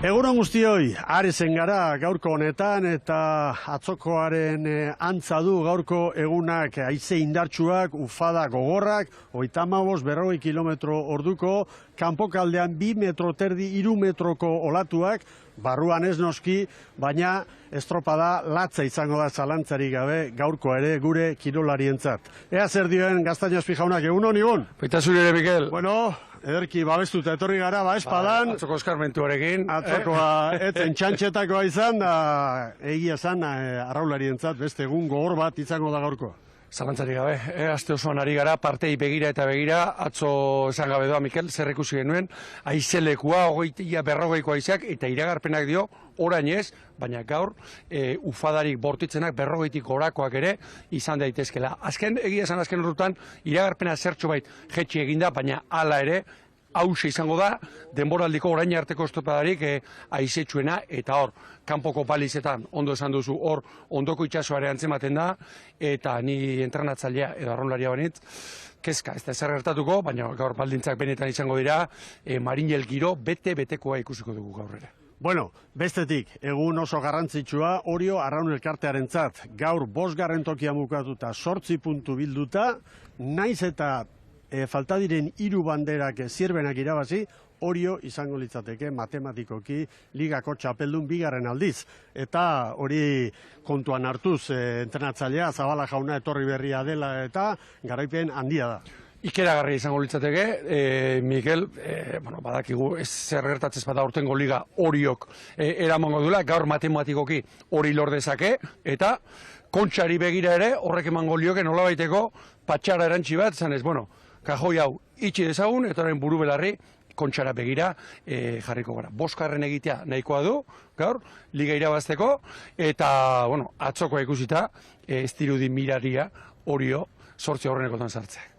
Egunon guztioi, Aresen gara gaurko honetan eta atzokoaren antza du gaurko egunak haize indartsuak, ufada gogorrak, 35-40 kilometro orduko, kanpokaldean 2 metro terdi, 3 metroko olatuak, barruan ez noski, baina estropada latza izango da zalantzarik gabe gaurko ere gure kirolarientzat. Ea zer dioen Gaztañazpi jaunak, egunon, Ibon? Baita zure ere, Mikel. Bueno, ederki babestuta etorri gara, espadan. Atzoko eskarmentuarekin. Atzokoa etzen txantxetakoa izan, da egia zan arraularientzat beste egun gogor bat izango da gaurkoa. Zalantzarik gabe, aste osoan ari gara, partei begira eta begira, atzo esan gabe doa, Mikel, zer ikusi genuen, aizelekua, 40-50 aizeak, eta iragarpenak dio, orain ez, baina gaur, ufadarik bortitzenak 40-tik gorakoak ere izan daitezkela. Azken, egia esan azken urrutan, iragarpena zertxo bait jetxi eginda, baina hala ere, hause izango da, denboraldiko orain arteko estopadarik aizetsuena, eta hor, kanpoko palizetan, ondo esan duzu, hor, ondoko itxasoare antzematen da, eta ni entrenatzailea edo arraunlaria banitz, kezka, ez da zer gertatuko, baina gaur baldintzak benetan izango dira, marinel giro, bete-betekoa ikusiko dugu gaur ere. Bueno, bestetik, egun oso garrantzitsua, Orio Arraun Elkartearentzat, gaur 5. tokia bukatuta 8 puntu bilduta, naiz eta falta diren 3 banderak zierbenak irabazi, Orio izango litzateke matematikoki ligako txapeldun 2. aldiz. Eta hori kontuan hartuz entrenatzailea, Zabala jauna etorri berria dela eta garaipen handia da. Ikeragarria izango litzateke, Mikel, badakigu ez zer gertatzez bada urtengo liga Oriok eramango duela, gaur matematikoki hori lor dezake, eta kontxari begira ere horrek emango lioke nolabaiteko patxara erantzi bat, zanez, kajoi hau itxi dezagun, eta horren buru belarri kontxara begira jarriko gara. 5. egitea nahikoa du, gaur, liga irabazteko, eta, atzokoa ikusita, ez dirudi miraria Orio 8 horrenekotan sartzea.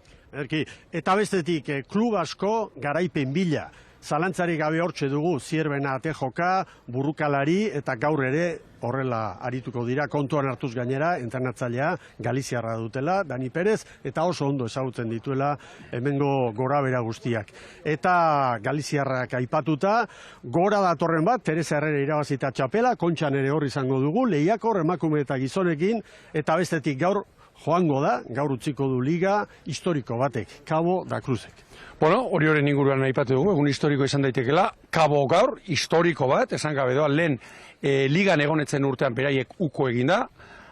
Eta bestetik, klub asko garaipen bila. Zalantzarik gabe hortxe dugu, Zierbena Atejoka, Burrukalari, eta gaur ere horrela arituko dira, kontuan hartuz gainera, entrenatzailea Galiziarra dutela, Dani Perez, eta oso ondo ezagutzen dituela hemengo gorabera guztiak. Eta Galiziarrak aipatuta, gora datorren bat, Teresa Herrera irabazita txapela, Kontxan ere hor izango dugu, Lehiakor, emakume eta gizonekin, eta bestetik gaur joango da, gaur utziko du liga historiko batek, Cabo da Cruzek. Hori horren inguruan aipatu dugu, egun historiko izan daitekela, Cabo gaur, historiko bat, esan gabe doa, lehen ligan egonetzen urtean beraiek uko eginda,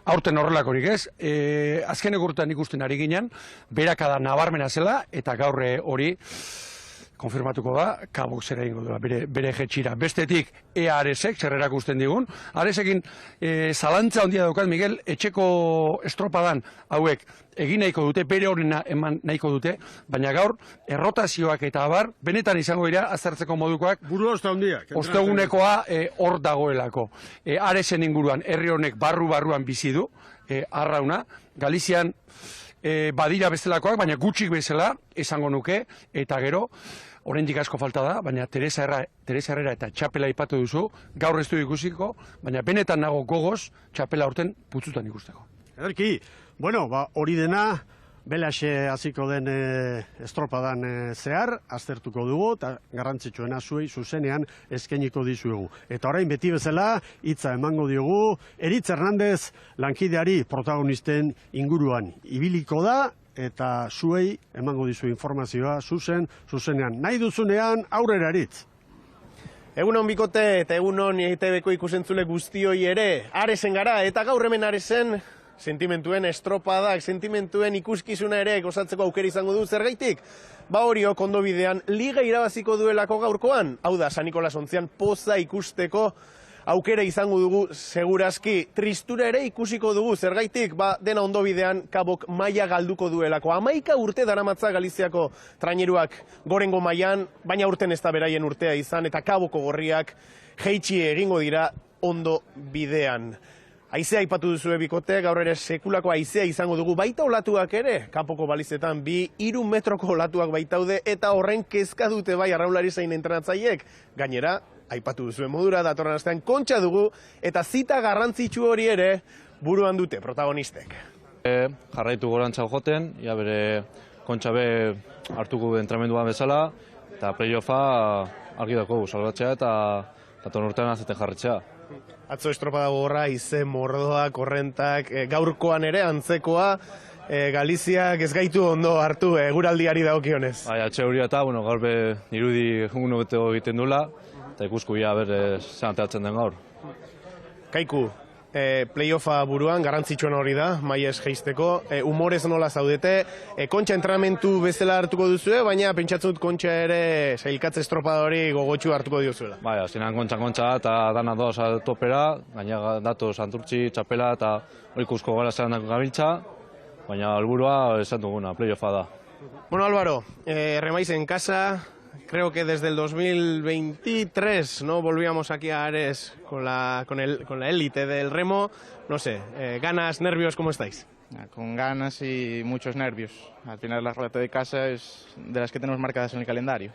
aurten horrelakorik ez, azkenek urtean ikusten ari ginen, berakada nabarmena zela, eta gaur hori konfirmatuko da, Cabok zera ingo duela, bere jetxira. Bestetik, Aresek, zer erakusten digun. Aresekin zalantza ondia daukat, Miguel, etxeko estropadan hauek egin nahiko dute, bere horrena eman nahiko dute, baina gaur, errotazioak eta abar, benetan izango dira, aztertzeko modukoak. Buru osta hondiak. Ostegunekoa hor dagoelako. Aresen inguruan, herri honek barruan bizi du, arrauna, Galizian, badira bestelakoak, baina gutxik bezala esango nuke, eta gero, oraindik asko falta da, baina Teresa Herrera eta txapela aipatu duzu, gaur ez du ikusiko, baina benetan nago gogoz, txapela aurten putzutan ikusteko. Ederki, hori dena, belaxe hasiko den estropadan zehar, aztertuko dugu, eta garrantzitsuena zuei zuzenean eskainiko dizuegu. Eta orain beti bezala, hitza emango diogu, Eritz Hernandez lankideari protagonisten inguruan ibiliko da, eta zuei emango dizu informazioa zuzenean. Nahi duzunean, aurrera Eritz. Egunon bikote eta egunon EITB-ko ikusentzule guztioi ere, Aresen gara, eta gaur hemen Aresen, sentimentuen estropadak, sentimentuen ikuskizuna ere gozatzeko aukera izango du zergaitik. Oriok ondo bidean liga irabaziko duelako gaurkoan. Hau da, San Nikolas ontzian poza ikusteko aukera izango dugu segurazki. Tristura ere ikusiko dugu zergaitik, dena ondo bidean Cabok maila galduko duelako. 11 urte daramatza Galiziako traineruak gorengo mailan, baina urten ez da beraien urtea izan, eta Caboko gorriak jeitsi egingo dira ondo bidean. Aizea aipatu duzu bikote, gaur ere sekulako aizea izango dugu, baita olatuak ere, kanpoko balizetan 2-3 metroko olatuak baitaude, eta horren kezka dute bai arraunlari zein entrenatzaileek. Gainera, aipatu duzuen modura, datorren astean kontxa dugu, eta zita garrantzitsu hori ere buruan dute protagonistek. Jarraitu gorantza joten, bere kontxa be hartuko entramenduan bezala, eta playoffa argi dago salbatzea eta datorren urtean azeten jarritzea. Atzo estropada gogorra, izen, mordoa, korrentak, gaurkoan ere antzekoa, Galiziak ez gaitu ondo hartu eguraldiari dagokionez. Bai, atxe hori eta, gaur nirudi egun beteo egiten dula, eta ikusku ja zean ateratzen den gaur. Kaiku, playoffa buruan, garrantzitsuena hori da, maiez jeisteko, humorez nola zaudete, kontxa entramentu bezala hartuko duzue, baina pentsatzen dut kontxa ere sailkatze estropada hori gogotxu hartuko diozuela. Bai, azkenean kontxa eta dana doaz topera, gaina datu santurtzi, txapela eta hori ikusko gara zelan dako gabiltza, baina helburua esan duguna, playoffa da. Bueno, Álvaro, Remais en casa, creo que desde el 2023 no volvíamos aquí a Ares con la élite del remo. No sé, ganas, nervios, ¿cómo estáis? Con ganas y muchos nervios. Al final la rueda de casa es de las que tenemos marcadas en el calendario.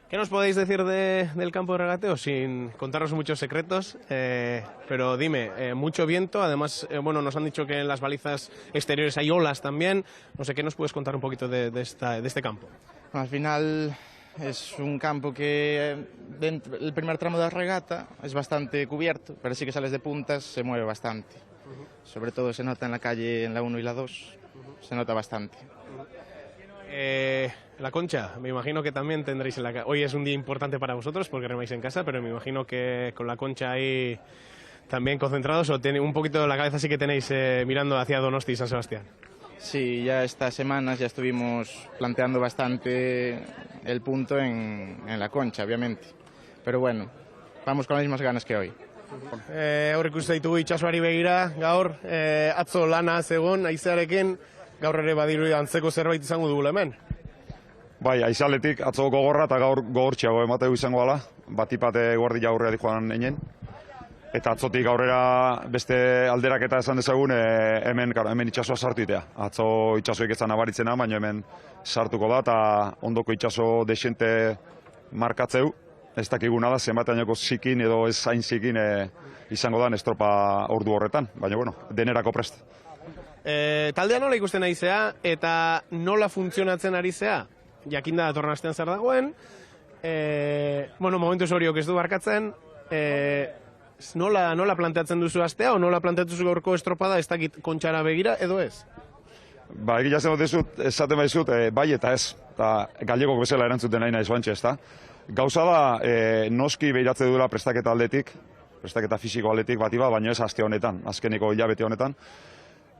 ¿Qué nos podéis decir del campo de regateo? Sin contaros muchos secretos, pero dime, mucho viento, además, bueno, nos han dicho que en las balizas exteriores hay olas también. No sé, ¿qué nos puedes contar un poquito de este campo? Al final es un campo que el primer tramo de la regata es bastante cubierto, pero sí que sales de puntas, se mueve bastante. Sobre todo se nota en la calle, en la 1 y la 2, se nota bastante. La Concha, me imagino que también tendréis en la casa. Hoy es un día importante para vosotros porque remáis en casa, pero me imagino que con la Concha ahí también concentrados o un poquito la cabeza sí que tenéis mirando hacia Donosti y San Sebastián. Sí, ya estas semanas ya estuvimos planteando bastante el punto en la Concha, obviamente. Pero bueno, vamos con las mismas ganas que hoy. Hor ikusten ditugu itsasoari begira, gaur, atzo lana zegon, haizearekin, gaur ere badiru antzeko zerbait izango dugula hemen. Bai, aizaletik atzo gogorra eta gaur gogortxiago emateu izango gala, batipate guardia aurreari joan einen. Eta atzotik aurrera beste alderaketa esan dezagun, hemen itsasoa sartu itea. Atzo itsasoik ezan abaritzena, baina hemen sartuko da, eta ondoko itsaso desente markatzeu. Ez dakiguna da, zenbateaneko zikin edo ez zain zikin izango da estropa ordu horretan, baina bueno, denerako prest. Taldea nola ikusten ari zea eta nola funtzionatzen ari zea? Jakinda datorren astean zer dagoen, bueno, momentu horiok ez du barkatzen, nola planteatzen duzu astea o nola planteatzen duzu gaurko estropada ez dakit Kontxara begira edo ez? Ba, egia zen dut esaten baizut, bai eta ez, eta gallegok bezala erantzuten nahi nahi zoantxe ez da. Gauza da, noski behiratze duela prestaketa aldetik, prestaketa fisiko aldetik bati bat, baina ez aste honetan, azkeneko hilabete honetan.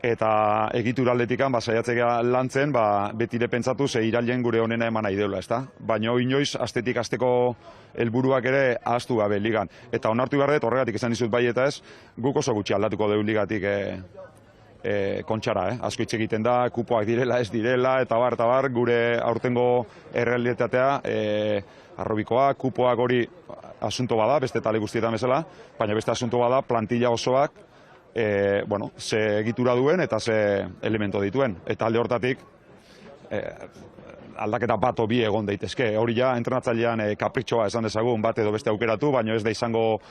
Eta egitura aldetikan, saiatzea lantzen, betire pentsatu ze irailen gure honena eman nahi deula, ezta? Baina inoiz, astetik asteko helburuak ere ahaztu gabe ligan. Eta onartu garret, horregatik esan dizut bai eta ez, guk oso gutxi aldatuko deu ligatik Kontxara, asko hitz egiten da, kupoak direla, ez direla, eta bar, gure aurtengo errealitatea, arrobikoa, kupoak hori asunto bada, beste tale guztietan bezala, baina beste asunto bada, plantilla osoak, ze egitura duen eta ze elemento dituen. Eta alde hortatik, aldaketa bat o bi egon daitezke. Hori ja, entrenatzailean kapritxoa esan dezagun, bat edo beste aukeratu, baina ez da izango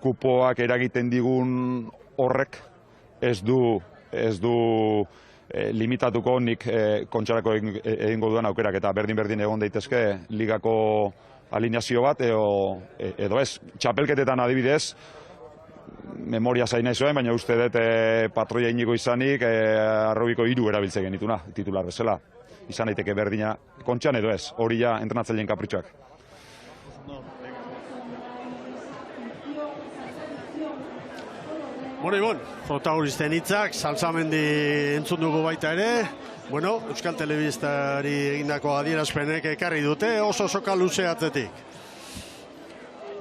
kupoak eragiten digun horrek ez du limitatuko nik Kontxarako egingo duan aukerak eta berdin egon daitezke ligako alineazio bat edo ez. Txapelketetan adibidez, memoria zain nahi zuen, baina uste dut patroia inigo izanik arrobiko 3 erabiltzen genituna, titular bezala. Izan daiteke berdina Kontxan edo ez, hori ja entrenatzaileen kapritxoak. Bueno, Ibon, protagonisten hitzak, Salsamendi entzun dugu baita ere. Bueno, Euskal Telebistari egindako adierazpenek ekarri dute oso soka luze atzetik.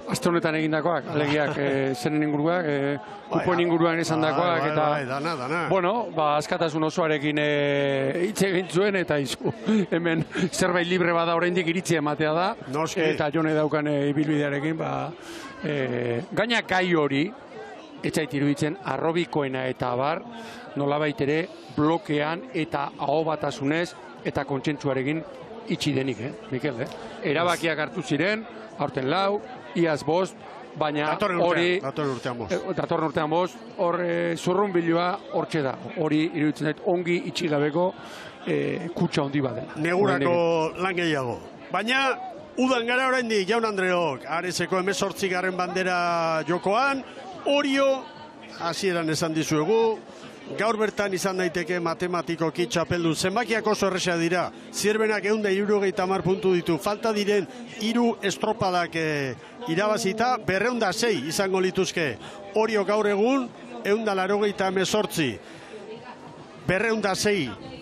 Aste honetan egindakoak, alegiak zenen inguruak, kupoen inguruan esan dakoak, eta... Dana. Bueno, askatasun osoarekin hitz egin zuen, eta hemen zerbait libre bada oraindik iritzi ematea da. Noski. Eta jone daukan ibilbidearekin, gaina kai hori, etzait iruditzen, arrobikoena eta abar, nolabait ere blokean eta aho batasunez eta kontsentsuarekin itxi denik, Mikel, Erabakiak hartu ziren, aurten 4, iaz 5, baina hori... Datorren urtean 5, hor zurrunbilua hortxe da. Hori iruditzen dut ongi itxi gabeko kutsa handi badela. Negurako lan gehiago. Baina, Udan gara oraindik, Jaun Andreok, Areseko 18. bandera jokoan, Orio, hasieran esan dizuegu, gaur bertan izan daiteke matematikoki txapeldun. Zenbakiak oso erresa dira, Zierbenak 170 puntu ditu, falta diren 3 estropadak irabazita, 206 izango lituzke. Orio gaur egun, 188, 206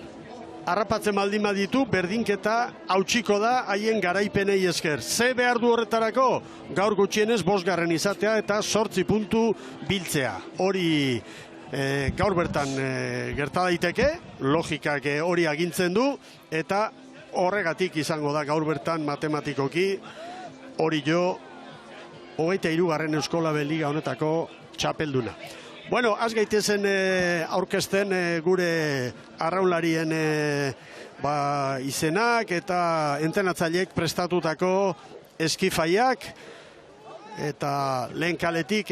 harrapatzen baldin baditu, berdinketa hautsiko da haien garaipenei esker. Ze behar du horretarako? Gaur gutxienez 5. izatea eta 8 puntu biltzea. Hori gaur bertan gerta daiteke, logikak hori agintzen du, eta horregatik izango da gaur bertan matematikoki hori jo 23. Euskolabel Liga honetako txapelduna. Bueno, az gaitezen aurkezten gure arraunlarien izenak eta entrenatzaileek prestatutako eskifaiak, eta lehen kaletik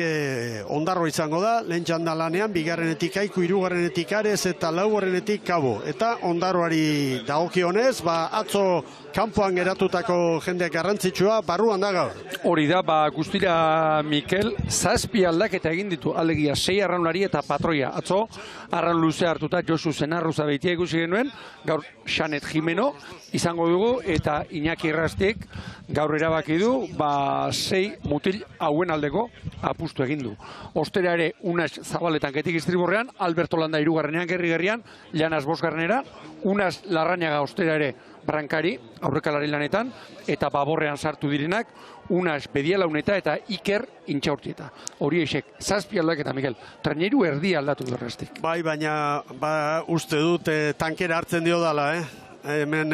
Ondarro izango da, lehen txandalanean, 2. Aiku, 3. Ares eta 4. Kabo. Eta Ondarroari dagokionez, atzo kanpoan geratutako jende garrantzitsua barruan da gaur. Hori da, guztira Mikel, 7 aldaketa egin ditu, alegia 6 arraunlari eta patroia. Atzo, arraun luze hartuta Josu Zenarruza beitia ikusi genuen, gaur Xanet Jimeno izango dugu, eta Iñaki Errastik gaur erabaki du, 6 mutil hauen aldeko apustu egin du. Ostera ere, Unas Zabaletan Getik Istriborrean, Alberto Landa 3. Gerri-gerrian, Llanas 5. Unas Larrañaga ostera ere Brankari, aurrekalari lanetan, eta Baborrean sartu direnak, Unas Bedialauneta eta Iker Intxaurtieta. Hori esek, 7 aldaketa, Mikel, traineru erdi aldatu du Errastik. Bai, baina uste dut tankera hartzen dio dala, Hemen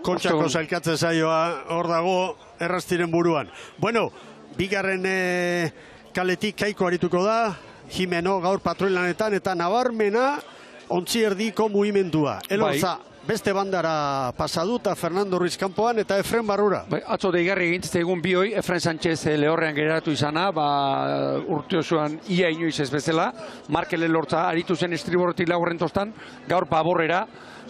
kontxako zailkatzen zaioa hor dago Errastiren buruan. Bueno, 2. Kaletik Kaiko arituko da, Jimeno gaur patroilanetan, eta nabarmena ontzi erdiko mugimendua. Elorza, beste bandara pasadu eta Fernando Ruiz kanpoan eta Efren Barrura. Atzo deigarri egintzte egun bioi, Efren Sánchez lehorrean geratu izana, urte osoan ia inoiz ez bezala, Markel Elortza aritu zen estriborretik laurren tostan, gaur Baborrera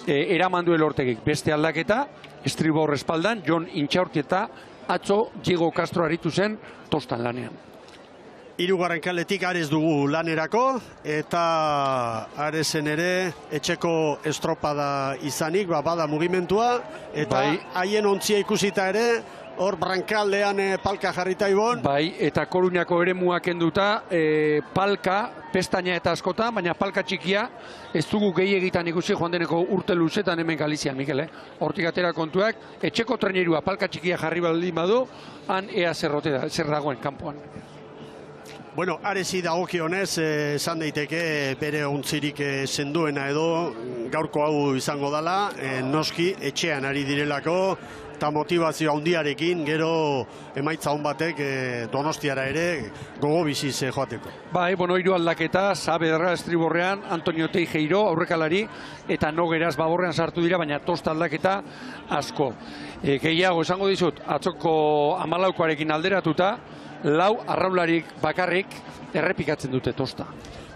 eraman du Elortegik. Beste aldaketa, estribor espaldan, Jon Intxaurtieta, atzo Diego Castro aritu zen tostan lanean. 3. kaletik Ares dugu lanerako, eta Aresen ere etxeko estropada izanik, bada mugimentua, eta haien ontzia ikusita ere, hor brankaldean palka jarrita ibon. Bai, eta Koruñako ere muak enduta, palka, pestaina eta askota, baina palka txikia, ez dugu gehiegitan ikusi joan deneko urte luzetan hemen Galizian, Mikel, Hortik atera kontuak, etxeko trenerua palka txikia jarri baldin badu, han ea zer dagoen kanpoan. Bueno, Aresi dagokionez, esan daiteke bere ontzirik senduena edo gaurko hau izango dela, noski etxean ari direlako, eta motivazio handiarekin gero emaitza hon batek Donostiara ere gogo biziz joateko. Bai, 3 aldaketa, Saavedra estriborrean, Antonio Teijeiro aurrekalari, eta Nogueras Baborrean sartu dira, baina tosta aldaketa asko. Gehiago esango dizut, atzoko 14arekin alderatuta, 4 arraunlarik bakarrik errepikatzen dute tosta.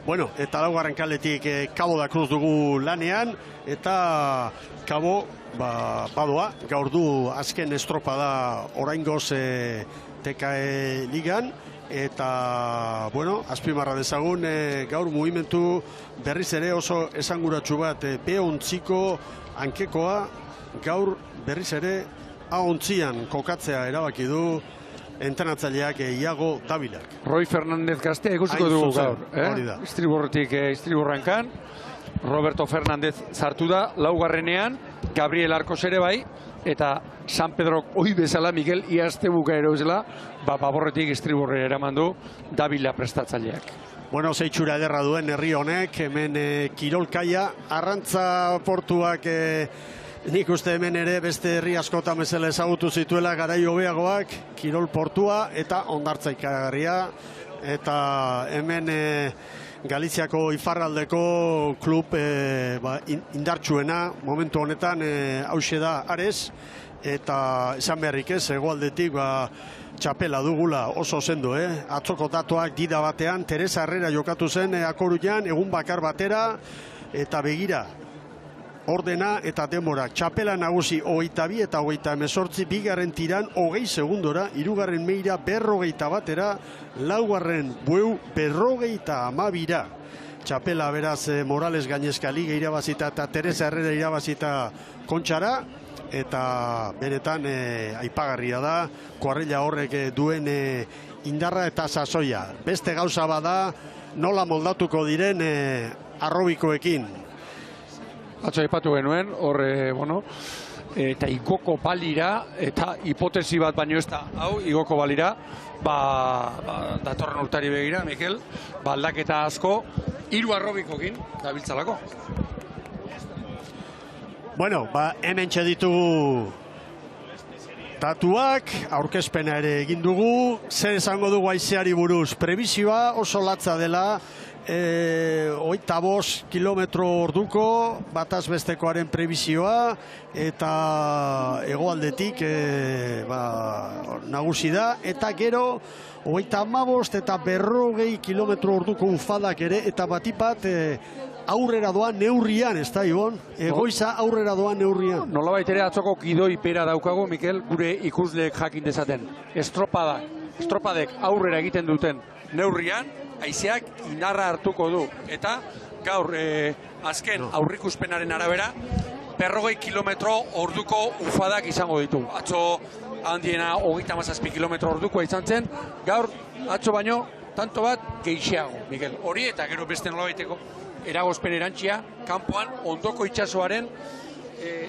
Bueno, eta 4. kaletik Kabo da Cruz dugu lanean, eta Kabo badoa, gaur du azken estropada oraingoz TKE Ligan, eta, bueno, azpimarra dezagun, gaur mugimendu berriz ere oso esanguratsu bat, ontziko hankekoa, gaur berriz ere ahontzian kokatzea erabaki du entrenatzaileak Iago Davilak. Roy Fernández gaztea ikusiko dugu gaur. Istriborretik istriborrankan, Roberto Fernández sartu da, 4. Gabriel Arcos ere bai, eta San Pedro oi bezala, Miguel, iazte bukaero bezala, Baborretik istriborre eraman du Davila prestatzaileak. Bueno, zeitxura ederra duen herri honek, hemen kirolkaia, arrantza portuak nik uste hemen ere beste herri askotan bezala ezagutu zituela garai hobeagoak, kirol portua eta hondartza ikagarria, eta hemen Galiziako ifarraldeko klub indartsuena momentu honetan hauxe da Ares, eta esan beharrik ez, hegoaldetik txapela dugula oso sendo, atzoko datuak dida batean, Teresa Herrera jokatu zen Akoruñan, egun bakar batera, eta begira, ordena eta denbora. Txapela nagusi 22 eta 28, bigarren tiran 20 segundora, hirugarren meira 41 laugarren bueu 52. Txapela beraz Morales Gainezka Liga irabazita eta Teresa Herrera irabazita Kontxara, eta benetan aipagarria da kuarrilla horrek duen indarra eta sasoia. Beste gauza bada nola moldatuko diren arrobikoekin. Atzo aipatu genuen, eta igoko balira, eta hipotesi bat baino ez da, hau, igoko balira, datorren urtari begira, Mikel, aldaketa asko, 3 arrobikokin dabiltzalako. Bueno, hemen ditugu datuak, aurkezpena ere egin dugu, zer esango dugu haizeari buruz, prebizioa oso latza dela, 25 kilometro orduko bataz bestekoaren prebizioa, eta hegoaldetik nagusi da, eta gero 35 eta 40 kilometro orduko ufadak ere, eta batipat aurrera doan neurrian, ez da, Ibon? Goiza aurrera doan neurrian. Nolabait ere atzoko gidoi pera daukago, Mikel, gure ikusleek jakin dezaten. Estropadek aurrera egiten duten neurrian, haizeak indarra hartuko du. Eta gaur azken aurrikuspenaren arabera, 40 kilometro orduko ufadak izango ditu. Atzo handiena 37 kilometro ordukoa izan zen, gaur atzo baino tanto bat gehiago, Mikel. Hori eta gero beste nolabaiteko eragozpen erantxia, kanpoan ondoko itsasoaren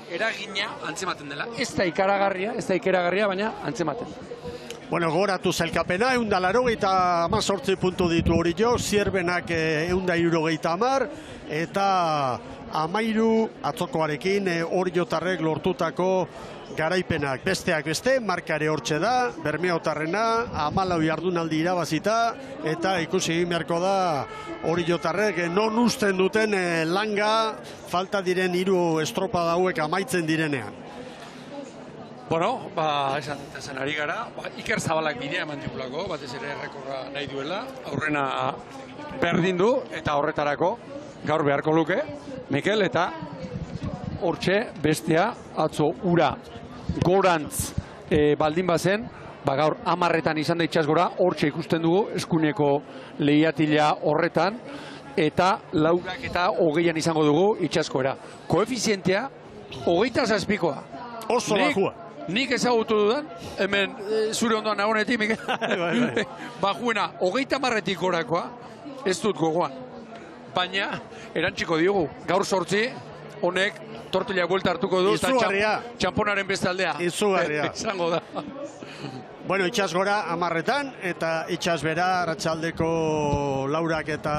eragina antzematen dela. Ez da ikaragarria, baina antzematen. Bueno, goratu zailkapena, 188 puntu ditu hori jo, Zierbenak 170, eta 13 atzokoarekin hori jotarrek lortutako garaipenak. Besteak beste, markare hortxe da, Bermeotarrena, 14 jardunaldi irabazita, eta ikusi egin beharko da hori jotarrek non usten duten langa, falta diren 3 estropada hauek amaitzen direnean. Bueno, esan ari gara, Iker Zabalak bidea eman digulako, batez ere errekorra nahi duela, aurrena berdin du, eta horretarako gaur beharko luke, Mikel, eta hortxe bestea atzo ura gorantz baldin bazen, gaur 10etan izan da itsasgora, hortxe ikusten dugu eskuineko lehiatila horretan, eta 4 eta 20an izango dugu itsaskoera. Koefizientea 27koa. Oso bajua. Nik ezagutu dudan, hemen zure ondoan nagonetik, Mikel, bajuena 30etik gorakoa, ez dut gogoan. Baina, erantziko diogu, gaur 8, honek tortilla buelta hartuko du, eta txamponaren bestaldea. Izugarria. Izango da. Bueno, itxasgora 10etan, eta itxasbera arratsaldeko 4 eta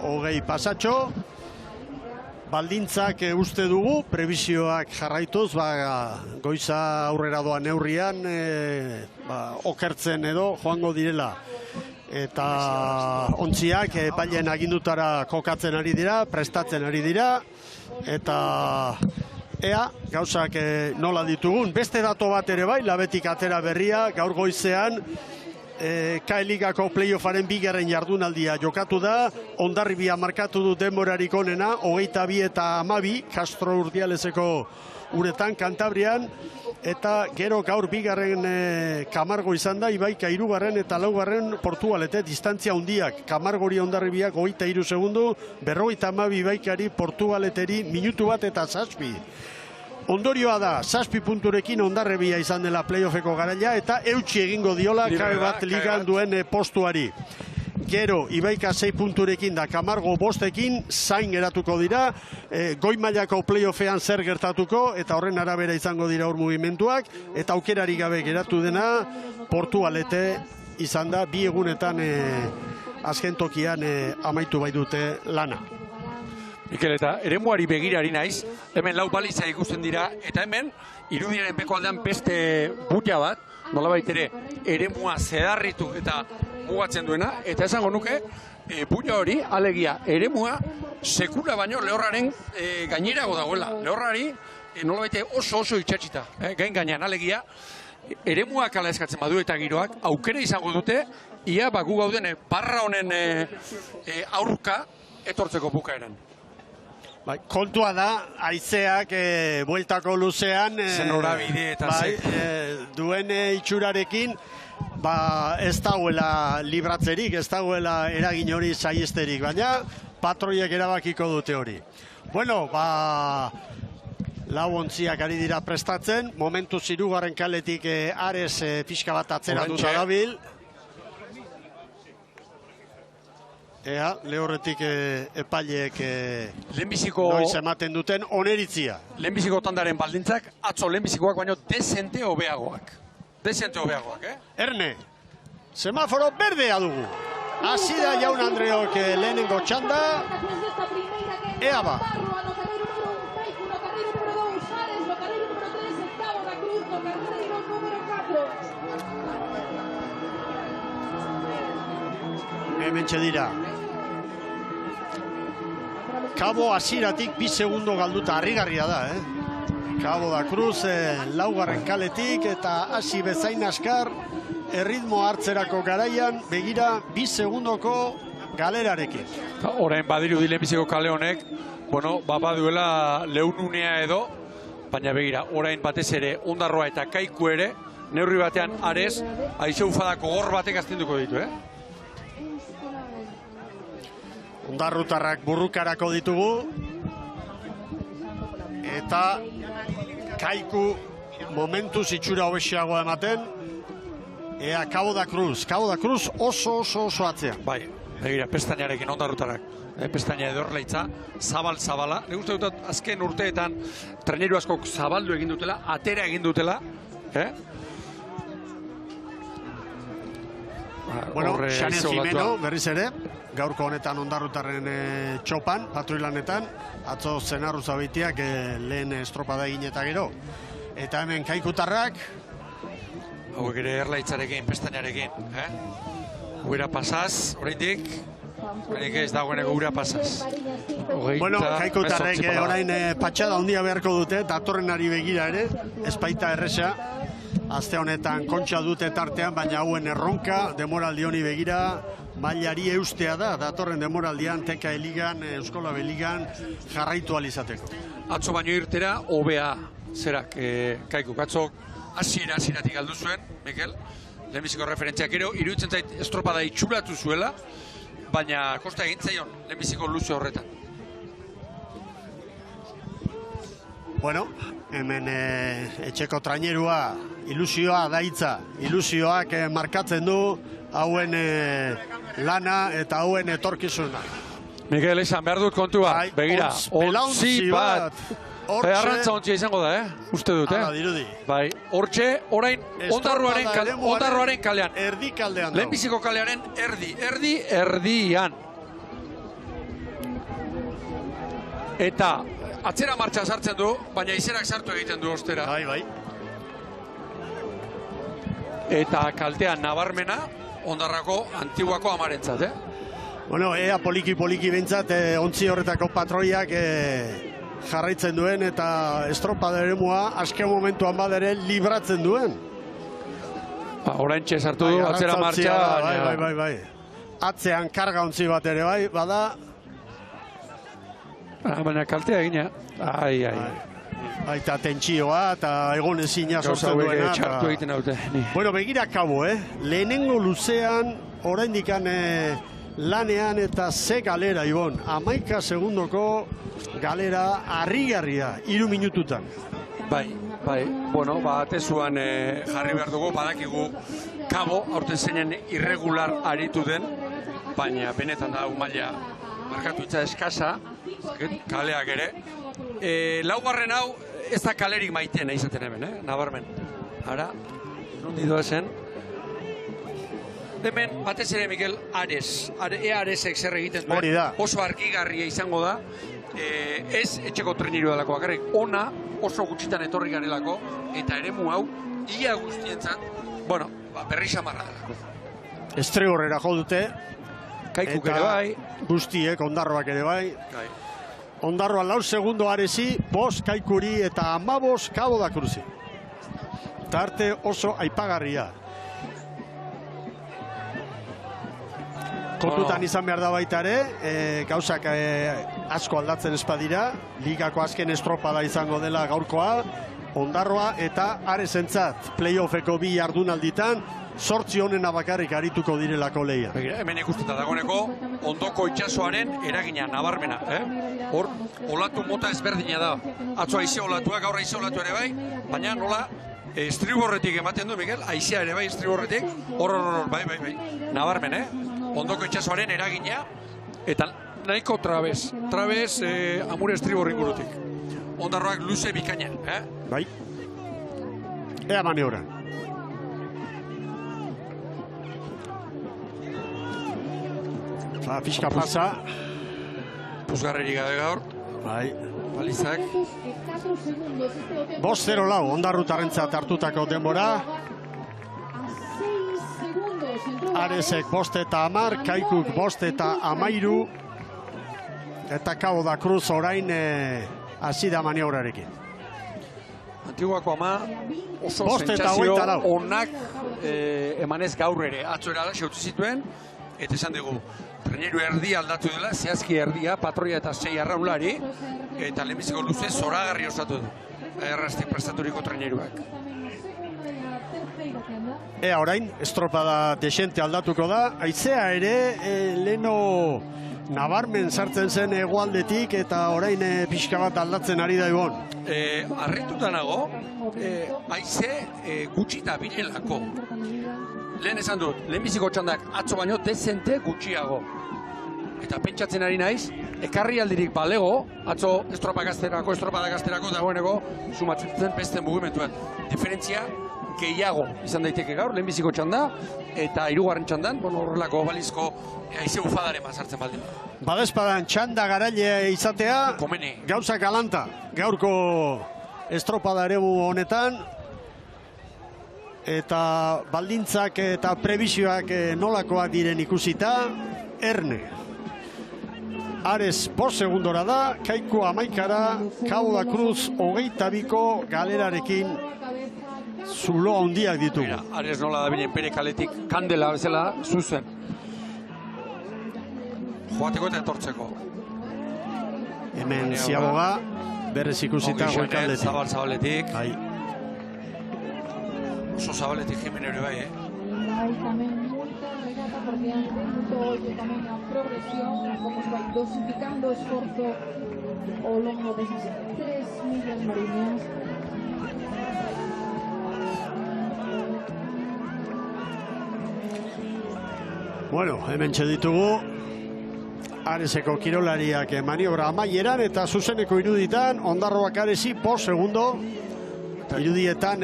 20 pasatxo. Baldintzak uste dugu, prebizioak jarraituz, goiza aurrera doa neurrian, okertzen edo joango direla. Eta ontziak epaileen agindutara kokatzen ari dira, prestatzen ari dira, eta ea, gauzak nola ditugun. Beste dato bat ere bai, labetik atera berria, gaur goizean, K-Ligako playoffaren 2. jardunaldia jokatu da, Hondarribia markatu du denborarik onena, 22 eta 12, Castro Urdialezeko uretan, Kantabrian, eta gero gaur 2. Kamargo izan da, Ibaika 3. eta 4. Portugalete, distantzia hundiak, Kamargori Hondarribiak 23 segundu, 52 Ibaikari Portugaleteri minutu bat eta 7. Ondorioa da, 7 punturekin Hondarribia izan dela playoffeko garaia, eta eutsi egingo diola kabe bat ligan duen postuari. Gero, Ibaika 6 punturekin da, Kamargo 5ekin, zain geratuko dira, goi mailako playoffean zer gertatuko, eta horren arabera izango dira hor mugimenduak, eta aukerari gabe geratu dena, Portugalete izan da, 2 egunetan azken tokian amaitu bai dute lana. Mikel, eta eremuari begirari naiz, hemen 4 baliza ikusten dira, eta hemen, irudiaren beko aldean beste butia bat, nolabait ere, eremua zedarritu eta mugatzen duena, eta esango nuke, butia hori, alegia, eremua sekula baino lehorraren gainerago dagoela. Lehorrari, nolabait oso itxatxita, gain gainean, alegia, eremuak ala eskatzen badu eta giroak, aukera izango dute, ia gu gauden barra honen aurka etortzeko bukaeran. Bai, kontua da, haizeak bueltako luzean Zen norabide eta duen itxurarekin ez dagoela libratzerik, ez dagoela eragin hori saihesterik, baina patroiek erabakiko dute hori. Bueno, lau ontziak ari dira prestatzen, momentu hirugarren kaletik Ares pixka bat atzeratuta dabil. Ea, lehorretik epaileek noiz ematen duten oneritzia. Lehenbiziko tandaren baldintzak, atzo lehenbizikoak baino dezente hobeagoak. Dezente hobeagoak, Erne, semaforo berdea dugu. Hasi da Jaun Andreok lehenengo txanda. Ea ba. Hementxe dira. Cabo hasieratik 2 segundo galduta, harrigarria da, Cabo da Cruz laugarren kaletik eta hasi bezain askar erritmo hartzerako garaian begira 2 segundoko galerarekin. Orain badiru lehenbiziko kale honek, baduela leununea edo, baina begira, orain batez ere Ondarroa eta Kaiku ere, neurri batean Ares, haize ufadako gor batek astinduko ditu, Ondarrutarrak burrukarako ditugu eta Kaiku momentuz itxura hobexiagoa ematen. Ea Cabo da Cruz oso atzean. Bai, begira, pestainarekin Ondarrutarrak. Pestaina edorleitza, zabala. Nik uste dut azken urteetan traineru askok zabaldu egin dutela, atera egin dutela. Bueno, Xane Jimeno, berriz ere, gaurko honetan Ondarrutarren txopan, patroilanetan, atzo Zenarru Zabeitiak lehen estropada egin eta gero. Eta hemen Kaikutarrak. Hauek ere erlaitzarekin, pestainarekin. Ura pasaz, oraindik ez dagoeneko ura pasaz. Bueno, Kaikutarrek orain patxada handia beharko dute, datorren ari begira ere, ez baita erresa. Aste honetan kontxa dute tartean, baina hauen erronka, demoraldi honi begira, mailari eustea da, datorren demoraldian, Teka Eligan, Euskola Beligan, jarraitu alizateko. Atzo baino irtera, hobea, zerak, Kaikuk, atzo hasieratik aldu zuen, Mikel, lehenbiziko referentziak ero, iruditzen zait estropada itxuratu zuela, baina kosta egin zaion, lehenbiziko luze horretan. Bueno, hemen etxeko trainerua, ilusioa daitza, ilusioak markatzen du hauen lana eta hauen etorkizuna. Mikel, esan behar dut kontua, begira, ontzi bat, arrantza ontzia izango da, uste dut, Hala, dirudi. Bai, hortxe, orain, Ondarroaren kalean. Erdi kaldean dago. Lehenbiziko kalearen erdian. Eta atzera martxa sartzen du, baina izerak sartu egiten du ostera. Bai. Eta kaltean nabarmena, Ondarrako antiguako amarentzat, Bueno, ea poliki bentsat, ontzi horretako patroiak jarraitzen duen eta estropada eremua azken momentuan badere libratzen duen. Orain sartu du, atzera martxa. Bai. Atzean karga ontzi bat ere bai, bada. Baina kaltea egina. Ai. Baita tentsioa eta egon ezina sortzen duena. Txartu egiten haute. Bueno, begira Cabo, lehenengo luzean, oraindikan lanean eta ze galera, Ibon. 11 segundoko galera harrigarria, 3 minututan. Bai. Bueno, atezuan jarri behar dugu, badakigu Cabo, aurten zeinen irregular aritu den, baina benetan da maila markatu itza eskasa, kaleak ere. Laugarren hau, ez da kalerik maiten izaten hemen, nabarmen. Ara, nondi doazen. Hemen, batez ere, Mikel, Aresek zer egiten duen. Hori da. Oso argigarria izango da. Ez etxeko treniru dalako bakarrik. Ona, oso gutxitan etorri garelako, eta eremu hau, ia guztientzat, bueno, berri samarra dela. Estregorrera jo dute. Kaikuk ere bai. Guztiek, Ondarroak ere bai. Ondarroa 4 segundo Aresi, 5 Kaikuri eta 15 Cabo da Cruzi. Tarte oso aipagarria. Kontutan izan behar da baita ere, gauzak asko aldatzen espadira, ligako azken estropada izango dela gaurkoa, Ondarroa eta Aresentzat playoffeko bi jardunalditan 8 honena bakarrik arituko direlako leia. Hemen ikustuta dagoeneko ondoko itsasoaren eragina nabarmena, Hor olatu mota ezberdina da. Atzo haize olatua, gaur haize olatu ere bai, baina nola estriborretik ematen du, Mikel, haizea ere bai estriborretik, hor, bai, nabarmen, ondoko itsasoaren eragina, eta nahiko trabez, Amur estribor ingurutik. Ondarroak luze bikaina, Bai. Ea maniobra. Fiska pasa. Puzgarrerik gabe gaur, Bai. balizak. 5-0 lau, Ondarrutarrentzat hartutako denbora. Aresek 5-10, Kaikuk 5-13. Eta Cabo da Cruz orain hasi da maniobrarekin. Antiguako ama oso 5 eta sentsazio 24. onak emanez gaur ere. Atzo erala xautzi zituen, eta esan dugu, traineru erdia aldatu dela, zehazki erdia, patroia eta 6 arraunlari, eta lehenbiziko luze zoragarri osatu du. Erraztik prestaturiko traineruak. Ea orain, estropada desente aldatuko da. Haizea ere, leno nabarmen sartzen zen hegoaldetik eta orain pixka bat aldatzen ari da ibon. Arrituta nago, haize gutxita birelako. Lehen esan dut, lehenbiziko txandak atzo baino dezente gutxiago. Eta pentsatzen ari naiz, ekarri aldirik balego, atzo estropada gazterako dagoeneko sumatzen beste mugimenduan. Diferentzia gehiago izan daiteke gaur, lehenbiziko txanda, eta hirugarren txandan, horrelako balizko haize ufadaren bazartzen baldin. Badezpadan txanda garaile izatea, Komeni. gauzak alanta. Gaurko estropada eremu honetan, eta baldintzak eta prebizioak nolakoak diren ikusita, Erne. Ares 5 segundora da, Kaiku 11-ara, Cabo da Cruz 22ko galerarekin zulo handiak ditugu. Mira, Ares nola da binen pere kaletik kandela bezala zuzen. Joateko eta etortzeko. Hemen Ziaboga, berrez ikusita goikaldetik. Zabaletik. Bai. Oso zabaletik Jimen ere bai, Hay también mucha regata porque han tenido hoy también a progresión, como se va dosificando esfuerzo ao longo desas 3 millas mariñas. Bueno, hemen ditugu Areseko kirolariak maniobra amaieran eta zuzeneko iruditan, Ondarroak Aresi 5 segundo. Irudietan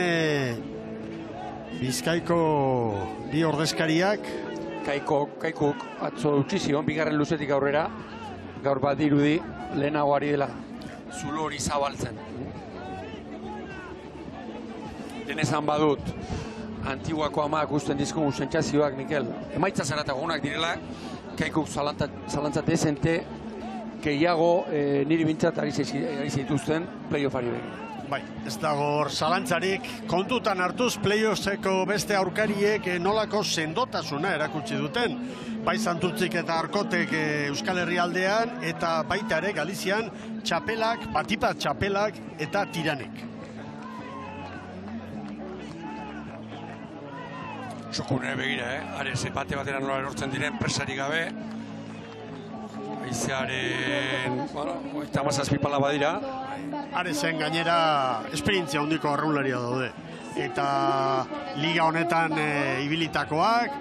Bizkaiko bi ordezkariak. Kaikuk atzo utzizion, bigarren luzetik aurrera, gaur bat dirudi, lehenago ari dela zulo hori zabaltzen. Denezan badut, Antiguako amak usten dizkugun sentsazioak, Mikel, emaitza zaratago onak direla, Kaikuk zalantza dezente, gehiago niri bintzat ari zaituzten playoffari begin. Bai, ez dago hor zalantzarik, kontutan hartuz playoffeko beste aurkariek nolako sendotasuna erakutsi duten. Bai Santurtzik eta Arkotek Euskal Herrialdean eta baita ere Galizian txapelak, batipat txapelak eta tiranek. Txokune begira, Ares bate batera nola erortzen diren presari gabe. Aizearen, eta mazazpipala badira. Aresen gainera esperientzia handiko arraunlaria daude. Eta liga honetan ibilitakoak,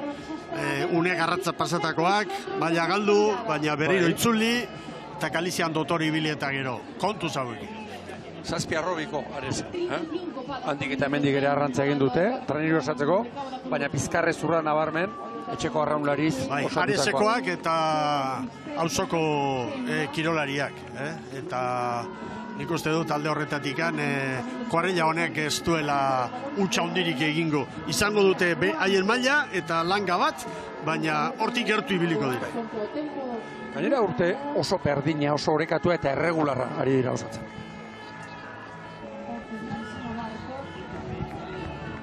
une garratza pasatakoak, baina galdu, baina berriro itzuli, eta Galizian dotor ibili eta gero. Kontu zauekin. Zazpi arrobiko, Ares. Handik eta hemendik ere arrantza egin dute, traineru osatzeko, baina pizkarre zurra nabarmen, etxeko arraunlariz osatutakoa. Aresekoak eta auzoko kirolariak. Eta nik uste dut alde horretatikan kuarrilla honek ez duela hutsa hundirik egingo. Izango dute haien maila eta langa bat, baina hortik gertu ibiliko dira. Gainera urte oso perdina, oso orekatua eta erregularra ari dira osatzen.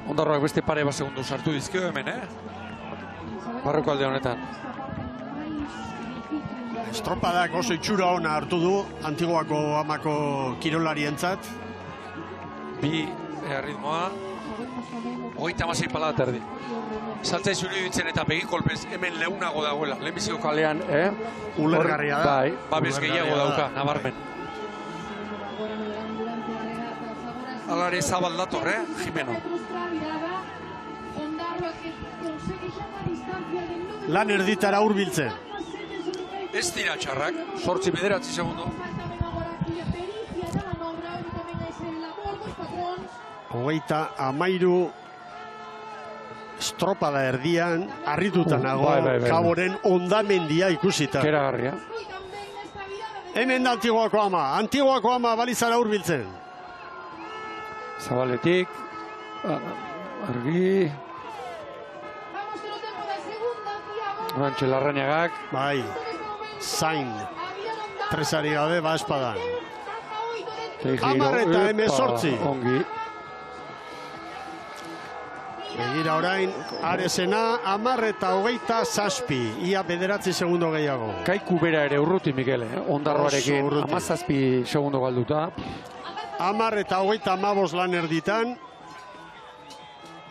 Ondarroak beste pare bat segundu sartu dizkio hemen, Barroko alde honetan. estropadak oso itxura ona hartu du Antiguako amako kirolarientzat. Bi ritmoa, 36 pala eta erdi. Saltzai zuri ditzen eta begi kolpez hemen leunago dagoela, lehenbiziko kalean, Ulergarria da. Bai, babes gehiago dauka, nabarmen. Alare zabal dator, Jimeno. Lan erditara hurbiltzen. Ez dira txarrak, 8-9 segundo. 33 estropada erdian, harrituta nago, bai. Kaboren ondamendia ikusita. Keragarria. Hemen da Antiguako ama balizara hurbiltzen. Zabaletik, argi, Antxe Larrañagak. Bai, zain, tresari gabe, espadan. 10:18. Ongi. Begira orain, Aresena, 10:27, ia 9 segundo gehiago. Kaiku bera ere urruti, Mikel, Ondarroarekin, Oso urruti. 17 segundo galduta. 10:35 lan erditan,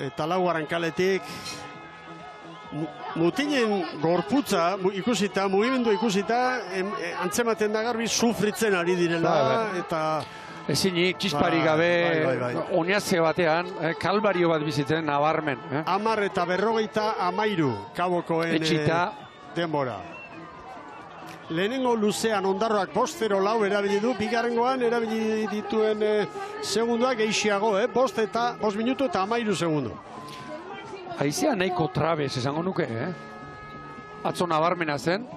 eta laugarren kaletik, mutinen gorputza ikusita, mugimendu ikusita, antzematen da garbi sufritzen ari direla, Bai. eta... Ezinik, txispari gabe, Bai. oinatze batean, kalbario bat bizitzen, nabarmen. 10:53 Kabokoen Etxita. denbora. Lehenengo luzean Ondarroak 5:04 erabili du, bigarrengoan erabili dituen segundoak geixiago, 5 minutu eta 13 segundo. Haizea nahiko trabez, esango nuke, Atzo nabarmena zen,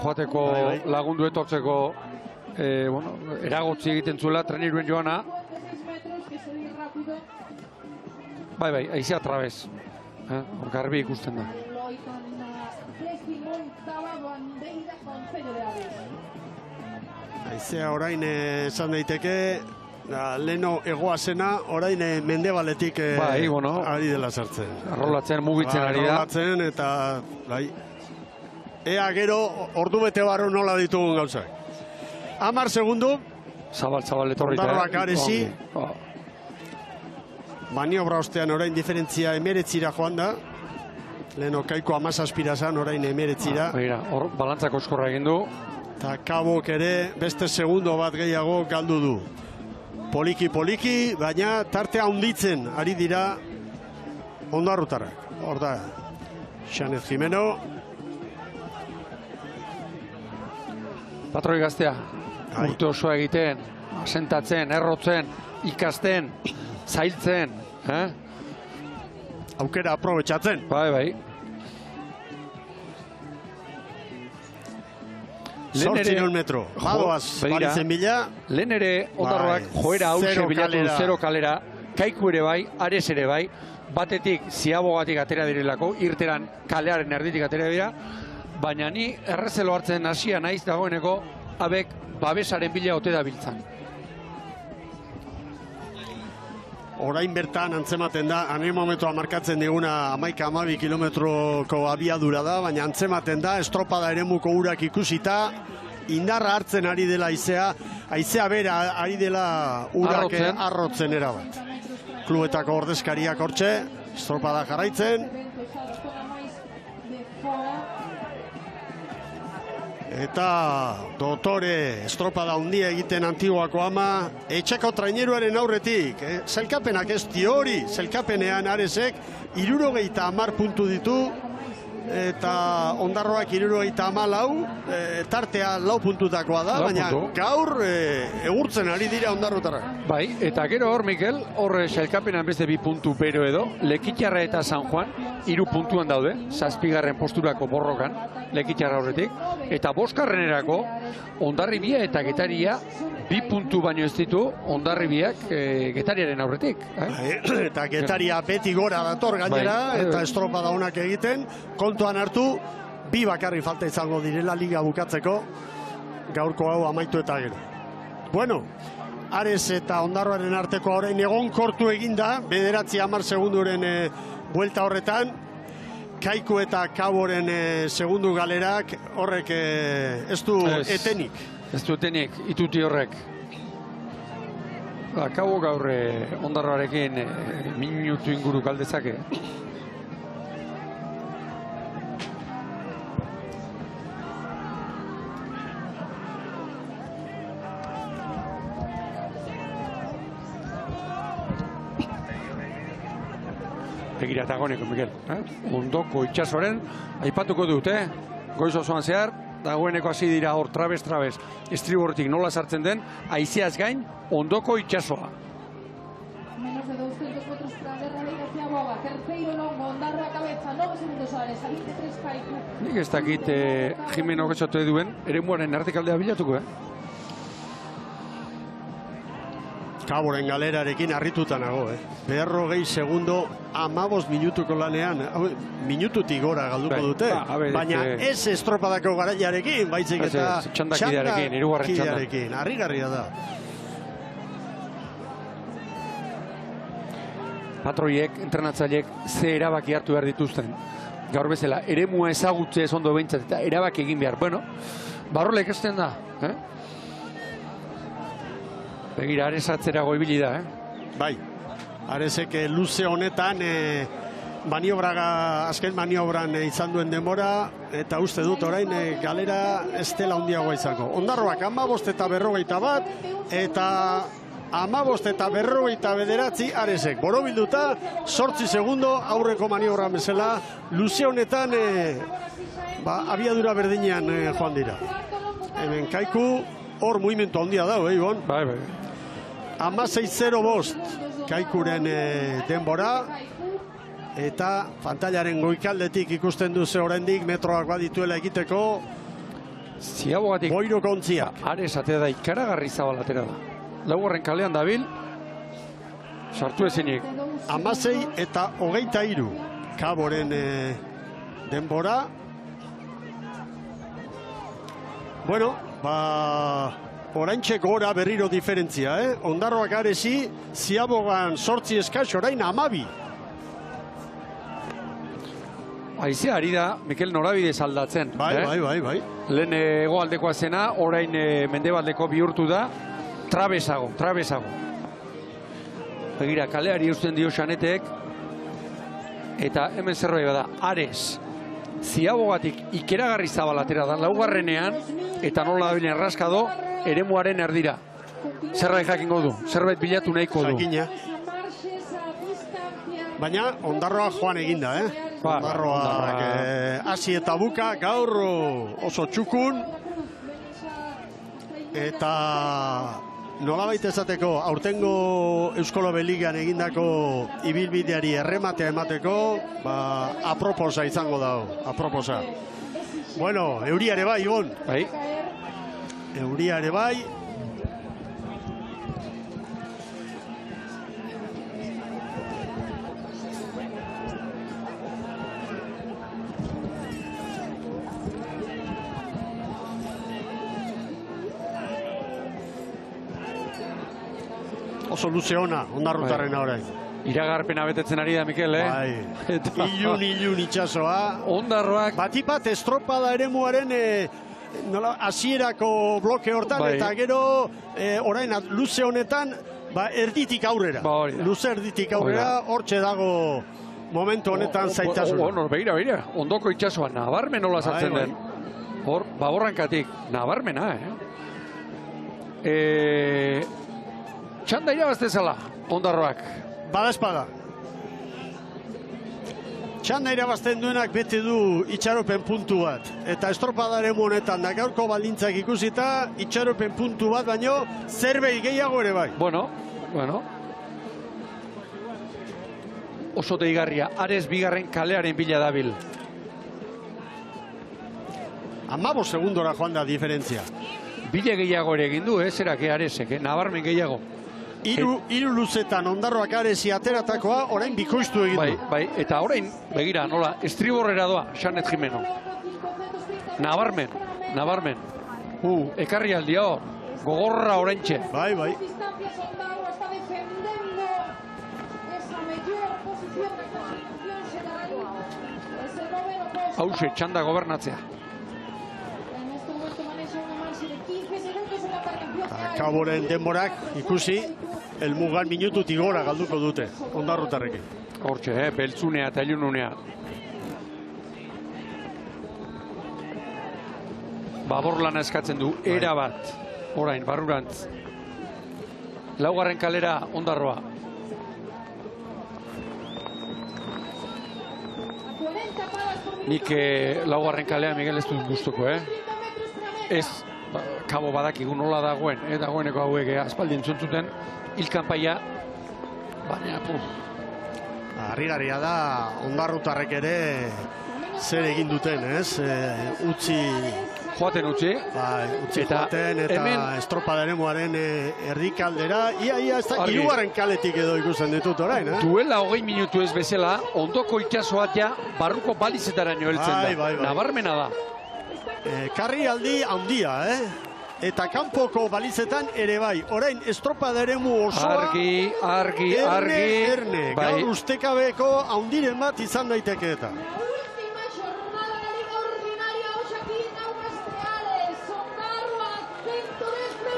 joateko Bai. lagundu etortzeko, eragotzi egiten zuela, treniruen joana. Bai, haizea trabez. Hor garbi ikusten da. Haizea orain esan daiteke, leno egoazena, orain mendebaletik Bai, ari dela sartzen. Arrolatzen, mugitzen ari da. Arrolatzen eta, bai, ea gero ordu bete barru nola ditugun gauzak. 10 segundu, Zabal etorrita. Ondarroak Aresi. Ongi. Maniobra ostean orain diferentzia 19 joan da. Leno Kaiko 17 zan, orain 19. Begira, hor balantzako eskorra egin du. Eta Kabok ere beste segundo bat gehiago galdu du. Poliki, baina tartea handitzen ari dira ondarrutarrak. Hor da, Xanez Jimeno. Patroi gaztea, Ai. urte osoa egiten, asentatzen, errotzen, ikasten, zailtzen. Aukera aprobetxatzen. Bai. 800 metro. Badoaz, balitzen bila. Lehen ere, Ondarroak joera hause bilatu du 0 kalera. Kaiku ere bai, Ares ere bai. Batetik, ziabogatik atera direlako, irteran kalearen erditik atera dira. Baina ni errezelo hartzen hasia naiz dagoeneko, abek babesaren bila ote da biltzan. Orain bertan antzematen da, ane momentua markatzen diguna 11-12 kilometroko abiadura da, baina antzematen da, estropada eremuko urak ikusita, indarra hartzen ari dela haizea bera ari dela urak arrotzen erabat. Klubetako ordezkariak hortxe, estropada jarraitzen. Eta dotore estropada handia egiten Antiguako ama, etxeko traineruaren aurretik. Zelkapenak ez hori, zelkapenean Aresek 70 puntu ditu, eta Ondarroak 74, tartea 4 puntutakoa da, baina gaur egurtzen ari dira ondarrotarrak. Bai, eta gero hor, Mikel, hor sailkapenan beste 2 puntu bero edo, Lekitxarra eta San Juan, 3 puntuan daude, 7. posturako borrokan, Lekitxarra horretik, eta 5. Hondarribia eta Getaria 2 puntu baino ez ditu Hondarribiak Getariaren aurretik. Eta Getaria beti gora dator gainera, eta estropada onak egiten, kontuan hartu, 2 bakarri falta izango direla liga bukatzeko, gaurko hau amaitu eta gero. Bueno, Ares eta Ondarroaren arteko orain egonkortu eginda, 9-10 segunduren buelta horretan, Kaiku eta Kaboren segundu galerak horrek ez du etenik. Ez du etenik, ituti horrek. Kabo gaur Ondarroarekin minutu inguru galdezake. Begira eta goneko, Mikel. Ondoko itxasoren, aipatuko dute, goiz osoan zehar, dagoeneko hasi dira hor, trabez, estribortik nola sartzen den, haizeaz gain, ondoko itxasoa. Menos de 200 metros para derrame hacia Boba. Terceiro Longo, Ondarroa cabeza, 9 segundos Ares, a 23 Kaiku. Nik ez dakit Jimeno getxatu duen, ere muaren artikaldea bilatuko, Kaboren galerarekin harrituta nago, 40 segundo, 15 minutuko lanean, minututik gora galduko dute, baina ez estropadako garaiarekin, baizik eta txandakidearekin, hirugarren txandakidearekin, harrigarria da. Patroiek, entrenatzaileek, ze erabaki hartu behar dituzten. Gaur bezala, eremua ezagutze ez ondo behintzat, eta erabaki egin behar. Bueno, barrolek ezten da, Begira, Ares atzera goibili da, Bai, Aresek luze honetan azken maniobran izan duen denbora, eta uste dut orain galera ez dela handiagoa izango. Ondarroak 15 eta 41, eta 15 eta 49 Aresek. Borobilduta, 8 segundo aurreko maniobran bezala, luze honetan abiadura berdinean joan dira. Hemen Kaiku hor mugimendu handia dago, Ibon? Bai. 16:05 Kaikuren denbora, eta pantailaren goikaldetik ikusten duze oraindik metroak badituela egiteko Ziabogatik boiro kontzia. Ares atea da ikaragarri zabalatera da. Laugarren kalean dabil, sartu ezinik. 16 eta 23 Kaboren denbora. Bueno, oraintxe gora berriro diferentzia, Ondarroak Aresi, Ziabogan 8 eskaz, orain 12. Haizea ari da, Mikel, norabidez aldatzen. Bai. Lehen hegoaldekoa zena, orain mendebaldeko bihurtu da, trabesago. Begira, kaleari eusten dio Xanetek, eta hemen zerbait bada, Ares, Ziabogatik ikeragarri zabalatera da, laugarrenean, eta nola dabilen erraskado, eremuaren erdira. Zerbait jakingo du, zerbait bilatu nahiko du. Jakina. Baina Ondarroa joan eginda, Ondarroak hasi eta buka, gaur oso txukun, eta nolabait esateko, aurtengo Euskalo Beligan egindako ibilbideari errematea emateko, aproposa izango dago, aproposa. Bueno, euriare bai, Ibon. Bai. Euriare bai. Oso luze ona, Ondarrutarrena orain. Iragarpena betetzen ari da, Mikel, Bai. Ilun itxasoa. Ondarroak. Batipat estropada eremuaren hasierako bloke hortan, eta gero orain luze honetan erditik aurrera. Luze erditik aurrera, hortxe dago momentu honetan zaitasuna. Begira, ondoko itxasoa nabarmen nola sartzen den. Hor, baborrankatik, nabarmena, Txanda irabaztezala, Ondarroak. Bada espada. Txanda irabazten duenak bete du itxaropen puntu bat. Eta estropadaren honetan da gaurko baldintzak ikusita, itxaropen puntu bat, baino zerbait gehiago ere bai. Bueno. Oso deigarria, Ares bigarren kalearen bila dabil. 15 segundora joan da diferentzia. Bile gehiago ere egin du, zerak Aresek, nabarmen gehiago. Hiru luzetan Ondarroak Aresi ateratakoa orain bikoiztu egin du. Bai, eta orain, begira, nola, estriborrera doa, Xanet Jimeno. Nabarmen. Ekarri aldia hor, gogorra oraintxe. Bai. esa mayor posición de clasificación se dará es el noveno puesto. Hauxe, txanda gobernatzea. En este momento maneja una marcha de 15 segundos en la percanción. Kaboren denborak ikusi, helmugan minututik gora galduko dute, ondarrutarrekin. Hortxe, beltzunea eta ilununea. Babor lana eskatzen du, era bat. Orain, barrurantz. Laugarren kalera, Ondarroa. Nik laugarren kalea, Miguel, ez dut gustuko, Ez, kabo badakigu nola dagoen, dagoeneko hauek aspaldi entzuntzuten, hilkanpaia, baina, Harrigarria da, ondarrutarrek ere zer egin duten, ez? Joaten utzi. Utzi joaten eta estropadaren moaren erdikaldera. Ia ez da, hirugarren kaletik edo ikusten ditut orain, Duela 20 minutu ez bezala, ondoko itxasoat ja barruko balizetaraino heltzen da. Nabarmena da. Karri aldi handia, Eta kanpoko balizetan ere bai. Orain, estropadaremu osoa... Argi. Erne. Gaur ustekabeko handiren bat izan daiteke eta.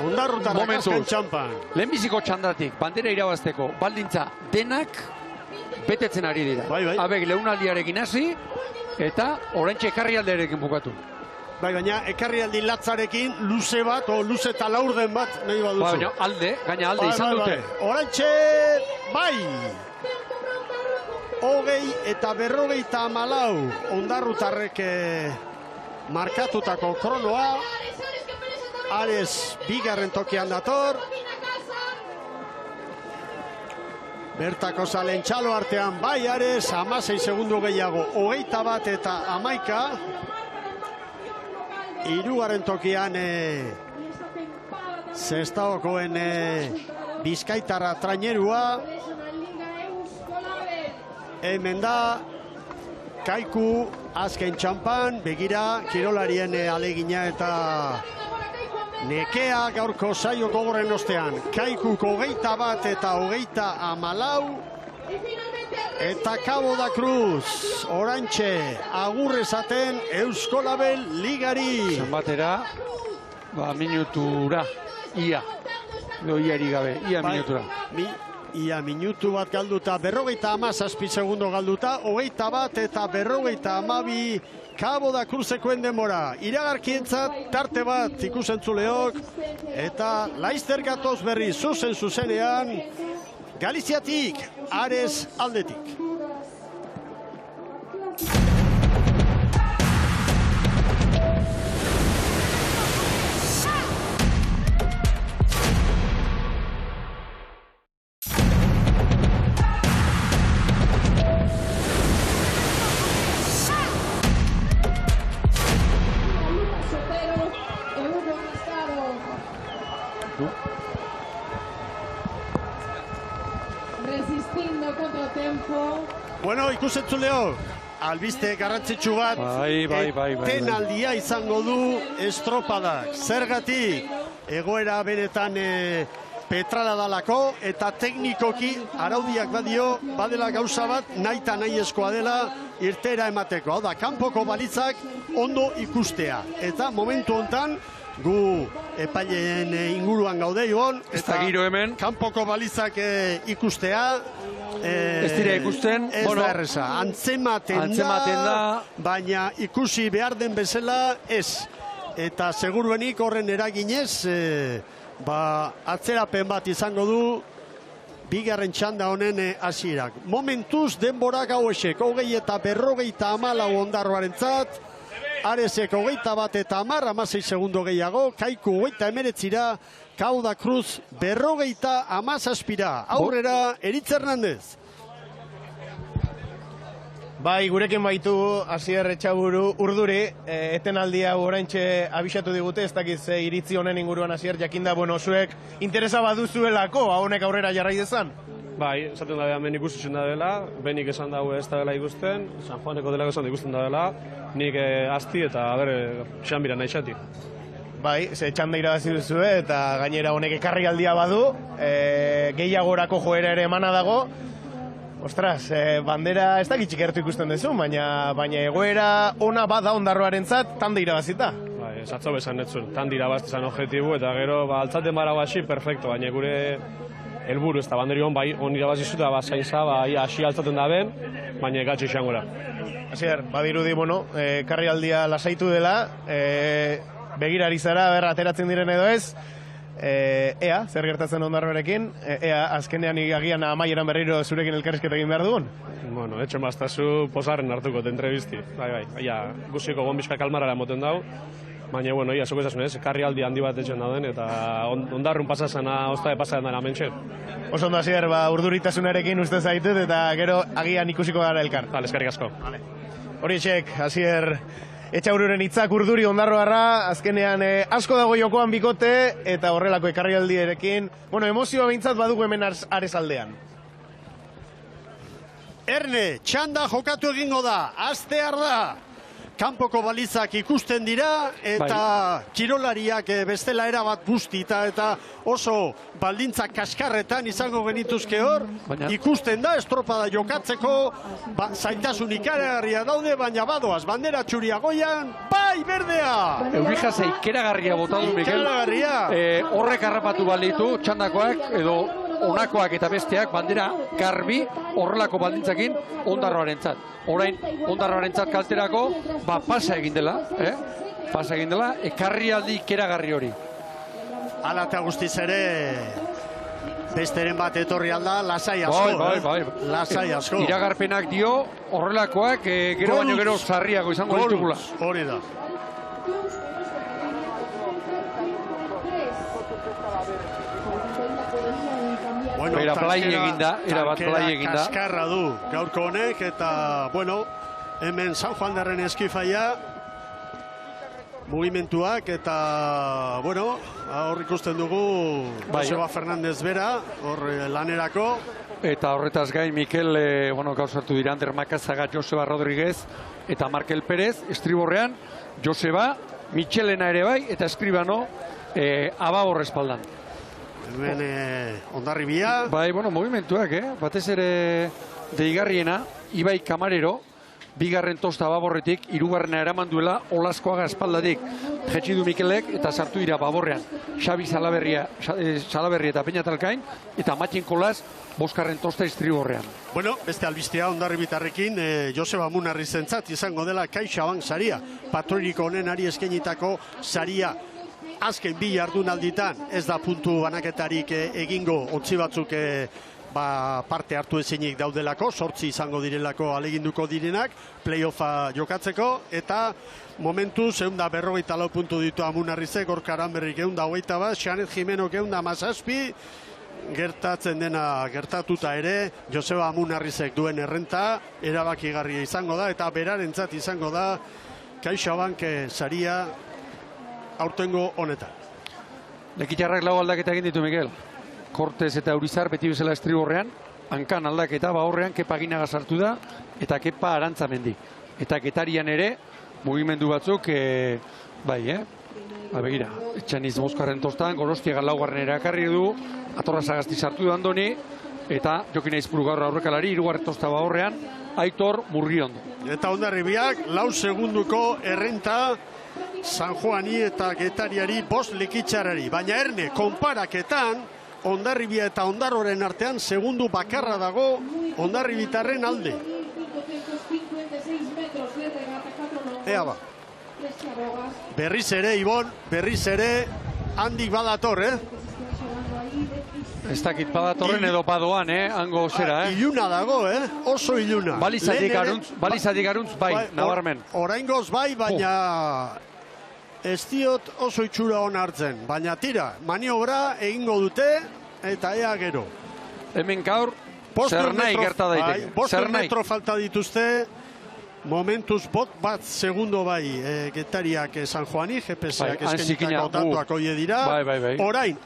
Ondarrutarrak azken txampan. Lehenbiziko txandatik, bandera irabazteko, baldintza denak betetzen ari dira. Abek leunaldiarekin hasi eta oraintxe ekarrialdearekin bukatu. Baina ekarrialdi latzarekin luze bat, o luze eta laurden bat nahi baduzu. Gaina alde izan dute. Oraintxe, bai! 20 eta 54 ondarrutarrek markatutako kronoa. Ares bigarren tokian dator. Bertako zalen txalo artean bai Ares, 16 segundu gehiago, 21 eta 11. Hirugarren tokian Sestaokoen bizkaitarra trainerua. Hemen da Kaiku azken txampan, begira kirolarien alegina eta nekea gaurko saio gogorren ostean. Kaikuko 21 eta 24. Eta Cabo da Cruz, orantxe, agur esaten Euskolabel ligari. Zanbatera, minutura, ia. Iari gabe, ia minutura. Ia minutu bat galduta, 57 segundo galduta, 21 eta 52 Cabo da Cruzekoen denbora. Iragarkientzat tarte bat ikusentzuleok, eta Laizter gatoz berri zuzenean, Galiziatik, Ares aldetik. Bueno, ikusentzuleo, albiste garrantzitsu bat, etenaldia izango du estropadak. Zergatik, egoera benetan petrala dalako, eta teknikoki araudiak badio, badela gauza bat, nahi eta nahi eskoa dela irtera emateko. Hau da, kanpoko balitzak ondo ikustea. Eta momentu hontan, gu epaileen inguruan gaude joan, eta kanpoko balitzak ikustea, ez dira ikusten, ez da erreza, antzematen da, baina ikusi behar den bezala ez. Eta seguruenik horren eraginez, atzerapen bat izango du bigarren txanda honen hasierak. Momentuz denborak hauesek, 20 eta 54 Ondarroarentzat, Aresek 21 eta 16 segundo gehiago, Kaiku 29, Cabo da Cruz 57. Aurrera, Eritz Hernandez. Bai, gurekin baitu Asier Etxaburu Urduri, etenaldia oraintxe abisatu digute, ez dakit ze iritzi honen inguruan Asier, jakinda, zuek interesa baduzuelako, honek aurrera jarrai dezan? Bai, esaten da hemen ikusten da dela, benik esan dago ez da dela ikusten, San Juaneko dela esan da ikusten da dela, nik asti eta xanbira nahi xati. Bai, ze txanda irabazi duzue eta gainera honek ekarri aldia badu, gehiagorako joera ere emana dago, Ostras, bandera ez dakit txikertu ikusten duzu, baina egoera ona bada Ondarroarentzat tanda irabazita. Bai, atzo besan netzun, tandi irabazte zan objektibu, eta gero, altzaten bara hasi, perfecto, baina gure helburu ez da banderi hon, bai, on irabazizuta, zaintza, hasi altzaten da ben, baina gatxe izango da. Asier, badirudi, karrialdia lasaitu dela, begirari zara, ateratzen diren edo ez, ea, zer gertatzen Ondarroarekin, ea, azkenean agian amaieran berriro zurekin elkarrizketa egin behar dugun? Bueno, etxe maztazu posarren hartuko, entrevisti. Bai, guziko gonbizka kalmarara moten dau, baina, bueno, zoko ezazun ez, karrialdi handi bat etxen dauden, eta Ondarrun pasazena, oztabe pasaren dara mentxe. Oso ondo, Asier, urduritasunarekin uste zaitut, eta gero agian ikusiko gara elkar. Vale, eskerrik asko. Hori etxek, Asier, Etxaururen hitzak Urduri Ondarroarra, azkenean asko dago jokoan bikote, eta horrelako ekarrialdierekin, emozioa behintzat badugu hemen Ares aldean. Erne, txanda jokatu egingo da, astear da. Kanpoko balizak ikusten dira, eta kirolariak bestela erabat bustita, eta oso baldintzak kaskarretan izango genituzke hor, ikusten da, estropada jokatzeko, zaitasun ikaragarria daude, baina badoaz, bandera txuria goian, bai, berdea! Eurijase ikeragarria botadu, Mikel. Horrek harrapatu balitu, txandakoak, edo onakoak eta besteak, bandera garbi, horrelako baldintzakin, Ondarroarentzat. Orain, Ondarroarentzat kalterako, pasa egin dela, ekarrialdi ikeragarri hori. Hala eta guztiz ere, besteren bat etorri alda, lasai asko. Bai. Lasai asko. Iragarpenak dio, horrelakoak, gero baino gero sarriago izango ditugula. Hori da. Era plai eginda, kaskarra du gaurko honek, eta, hemen San Juan darren eskifaia, mugimentuak, eta, hor ikusten dugu Joseba Fernandez bera, hor lanerako. Eta horretaz gain, Mikel, gauzartu dira Ander Makazaga, Joseba Rodríguez, eta Markel Pérez, estriborrean, Joseba, Michelena ere bai, eta Eskribano, Ababor espaldan. Hemen Hondarribia. Bai, movimentuak, batez ere deigarriena, Ibai Kamarero, bigarren tosta Baborretik, hirugarrena eraman duela Olaskoaga espaldatik. Jetxi du Mikelek eta sartu dira Baborrean. Xabi Salaberri eta Peñatalkain, eta Matxin Kolas, boskarren tosta Istriborrean. Beste albistea Hondarribitarrekin, Joseba Munarrizentzat izango dela CaixaBank saria. Patroiriko honenari eskenitako saria. Azken bi jardunalditan ez da puntu banaketarik egingo, ontzi batzuk parte hartu ezinik daudelako, 8 izango direlako aleginduko direnak, playoffa jokatzeko, eta momentu 154 puntu ditu Amunarrizek, Gorka Aranberrik 121 bat, Xanet Jimenok 117, gertatzen dena gertatuta ere, Joseba Amunarrizek duen errenta, erabakigarria izango da, eta berarentzat izango da, CaixaBank saria, aurtengo honetan. Lekitarrak lau aldaketa egin ditu, Mikel. Cortez eta Urizar beti bezala Estriborrean, hankan aldaketa Bahorrean Kepa Aginaga sartu da, eta Kepa Arantzamendi. Eta Getarian ere, mugimendu batzuk, begira, Etxaniz boskarren tostan, Gorostiaga laugarren erakarri du, Atorra Sagasti sartu da Andoni, eta Jokin Aizpuru gaur aurrekalari, hirugarren tosta Bahorrean, Aitor Murriondo. Eta Hondarribiak, 4 segunduko errenta, San Juani eta Getariari 5 likitxarari. Baina Erne, konparaketan, Hondarribia eta Ondarroren artean segundu bakarra dago Hondarribitarren alde. Ea ba. Berriz ere, Ibon, berriz ere, handik badator, Ez dakit badatorren edo badoan, hango zera, Iluna dago, oso iluna. Balizatik aruntz, bai, nabarmen. Oraingoz bai, baina ez diot oso itxura hon hartzen. Baina tira, maniobra egingo dute, eta ea gero. Hemen gaur, zer nahi gerta daiteke. 5 metro falta dituzte, momentuz bat segundo bai Getariak San Juani, GPS-ak eskenitako datuak oie dira. Orain,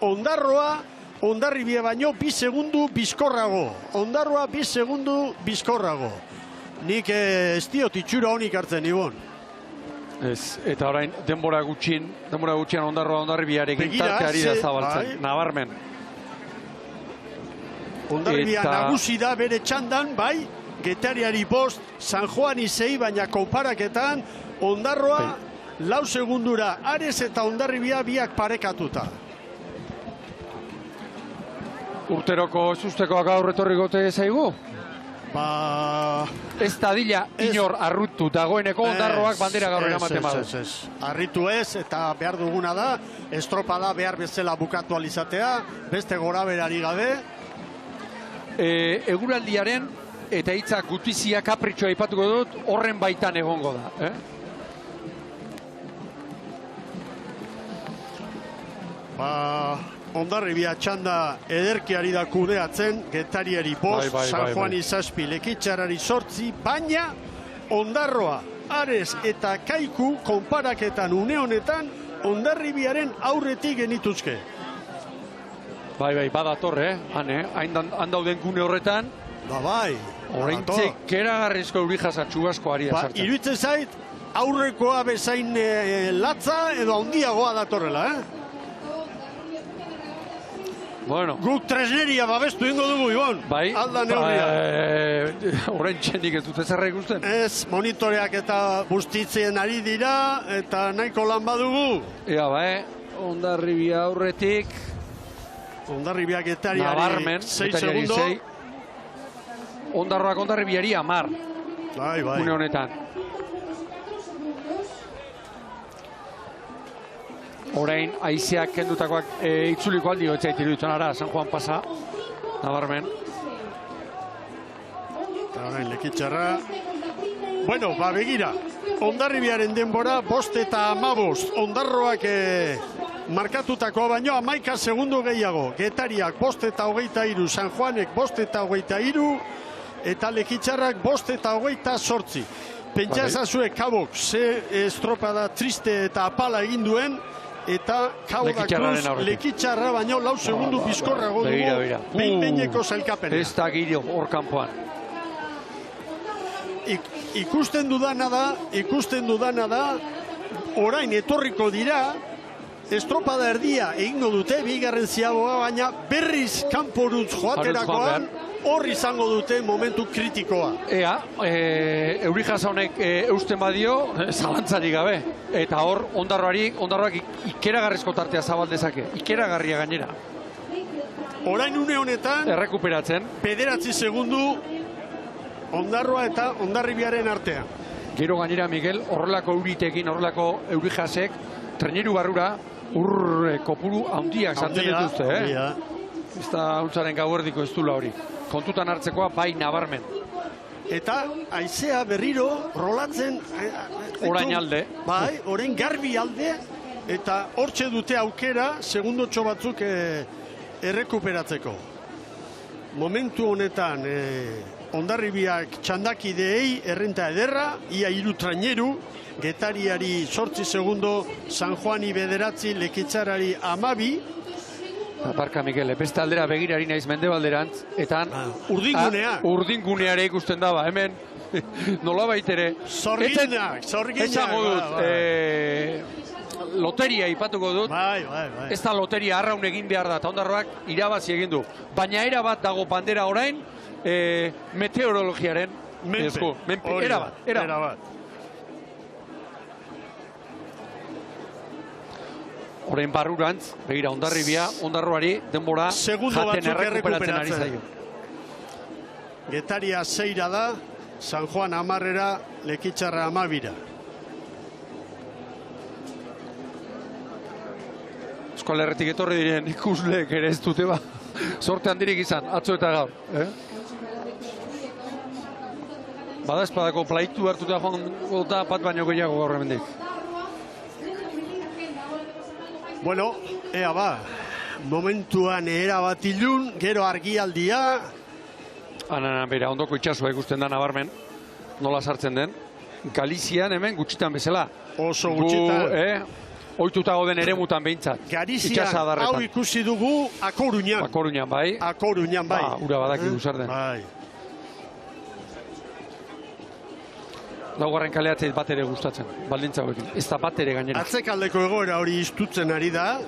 Hondarribia baino 2 segundu bizkorrago. Ondarroa 2 segundu bizkorrago. Nik ez diot itxura honik hartzen, Ibon. Eta orain, denbora gutxian Ondarroa Hondarribiarekin tarteari da zabaltzen. Nabarmen. Hondarribia nagusi da bere txandan, bai, Getariari 5, San Juani 6, baina konparaketan Ondarroa 4 segundura, Ares eta Hondarribia biak parekatuta. Urteroko ez ustekoak gaur etorri gote zaigu? Ez dadila inor arrutu dagoeneko Ondarroak bandera gaur eramaten badu. Arritu ez, eta behar duguna da, estropada behar bezala bukatu alizatea, beste gora berari gabe. Eguraldiaren eta hitzak gutizia kapritxoa aipatuko dut, horren baitan egongo da. Hondarribia txanda ederkiari da kudeatzen, Getariari 5, San Juani 7, Lekitxarari 8, baina Ondarroa, Ares eta Kaiku konparaketan une honetan Hondarribiaren aurretik genituzke. Bai, badatorre, hain dauden gune horretan. Bai. Horreintzik keragarrizko Eurijasatxu asko ari da sartzen. Iruditzen zait, aurrekoa bezain latza edo handiagoa datorrela, Bueno. Guk tresneria babestu ingo dugu, Ibon. Bai. Alda neurria. Horren txenik ez dute zerra ikusten. Ez, monitoreak eta bustitzen ari dira, eta nahiko lan badugu. Ega, Hondarribia aurretik. Hondarribia Getariari 6 segundo. Ondarroak Hondarribiari 10. Bai. Une honetan. Orain, aizeak kendutakoak itzuliko aldi hoetzait iruditzen ara, San Juan pasa, nabarmen. Eta orain, Lekitxarra. Bueno, begira, Hondarribiaren denbora, 5 eta 15, Ondarroak markatutakoa baino, 11 segundo gehiago. Getariak 5 eta 23, San Juanek 5 eta 23, eta Lekitxarrak 5 eta 28. Pentsa ezazue Kabok, ze estropada triste eta apala egin duen, eta Kauda Cruz Lekitxarra baino 4 segundu bizkorrago dugu behin-behineko zailkapenean. Ez da giro hor kanpoan. Ikusten dudana da, orain etorriko dira, estropada erdia egingo dute, bigarren ziagoa, baina berriz kanporutz joaterakoan, hor izango dute momentu kritikoa. Eurijasa honek eusten badio, zalantzari gabe. Eta hor, Ondarroak ikeragarrizko tartea zabaldezake. Ikeragarria gainera. Orain une honetan, errekuperatzen. 9 segundu Ondarroa eta Hondarribiaren artean. Gero gainera, Miguel, horrelako euritekin, horrelako Eurijasek, treneru barrura, kopuru handiak sartzen dituzte. Ez da huntzaren gauerdiko ez dula hori. Kontutan hartzekoa bai nabarmen. Eta haizea berriro rolatzen orain alde. Bai, orain garbi alde, eta hortxe dute aukera segundotxo batzuk errekuperatzeko. Momentu honetan Hondarribiak txandakideei errenta ederra, ia 3 traineru, Getariari 8 segundo, San Juani 9, Lekitxarari 12. Barka, Mikel, beste aldera begirari naiz mendebalderantz, eta urdinguneare ikusten daba, hemen nola baitere. Zorginak. Esango dut, loteria ipatuko dut. Bai. Ez da loteria arraun egin behar da, eta Ondarroak irabazi egin du. Baina erabat dago bandera orain, meteorologiaren esku. Erabat. Orain barrurantz, begira, Hondarribia, Ondarroari, denbora jaten errekuperatzen ari zaio. Getaria 6 da, San Juan 10, Lekitxarra 12. Euskal Herretik etorri diren ikusleek ere ez dute ba. Sorte handirik izan, atzo eta gaur. Bada espadako plaitu hartuta joan gota bat baino gehiago gaur hemendik. Bueno, ea ba, momentuan erabat ilun, gero argialdia. Bera, ondoko itxasua ikusten da nabarmen, nola sartzen den. Galizian hemen gutxitan bezala. Oso gutxitan. Oituta goden ere mutan behintzat. Galizian hau ikusi dugu Akoruñan. Akoruñan bai. Ura badaki guzar den. Bai. Laugarren kaleatzeit bat ere gustatzen, baldintza hori. Ez da bat ere gainera. Atzekaldeko egoera hori istutzen ari da,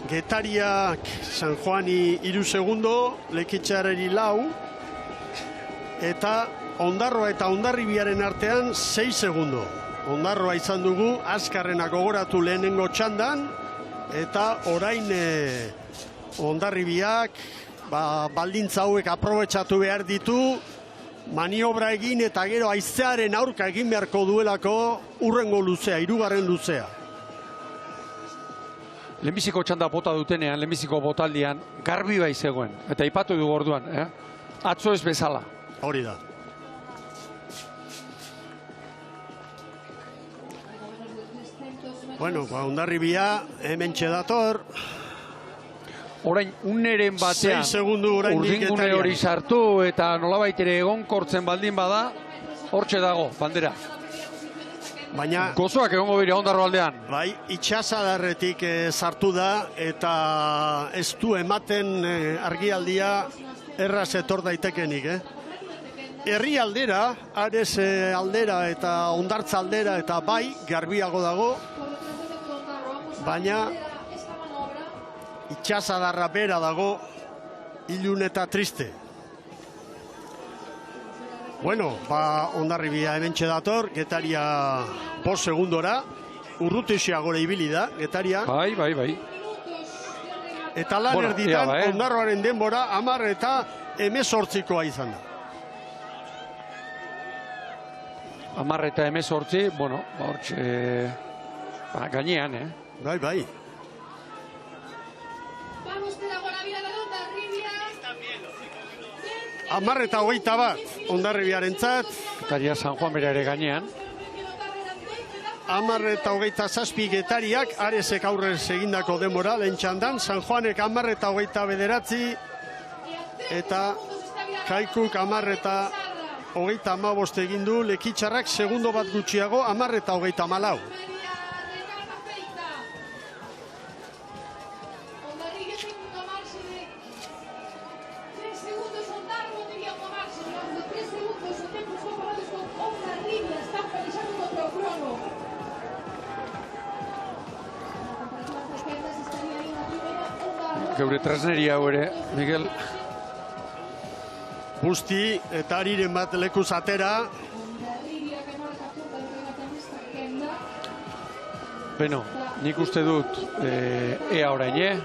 Getariak San Juani 3 segundo, Lekitxarreri 4, eta Ondarroa eta Hondarribiaren artean 6 segundo. Ondarroa izan dugu, azkarrena gogoratu lehenengo txandan, eta orain Hondarribiak baldintza hauek aprobetxatu behar ditu, maniobra egin eta gero haizearen aurka egin beharko duelako urrengo luzea, 3. luzea. Lehenbiziko txanda bota dutenean, lehenbiziko botaldian, garbi bai zegoen. Eta ipatu dugu orduan, atzo ez bezala. Hori da. Bueno, Hondarribia hemen txedator. Orain, uneren batean, 6 segundu urdingune hori sartu eta nolabait ere egonkortzen baldin bada, hortxe dago, bandera. Baina gozoak egongo dira Ondarro aldean. Bai, itxasadarretik sartu da eta ez du ematen argialdia erraz etor daitekenik, Herri aldera, Ares aldera eta Hondartza aldera eta bai, garbiago dago, baina itxasadarra bera dago, ilun eta triste. Bueno, Hondarribia hementxe dator, Getaria 5 segundora, urrutixea gore ibili da, Getaria. Bai. Eta lan erditan, Ondarroaren denbora, 10 eta 18koa izan da. 10 eta 18, bueno, hortxe, gainean, Bai. Amar eta 21, Hondarribiaren tzat. Getaria San Juan bera ere gainean. 10 eta 27 Getariak, Aresek aurrez egindako denbora, lehen txandan. San Juanek 10 eta 29, eta Kaikuk 10 eta 35 egin du, Lekitxarrak segundo bat gutxiago, 10 eta 34. Geure tresneria hau ere, Miguel. Busti eta ariren bat lekuz atera. Beno, nik uste dut ea orain,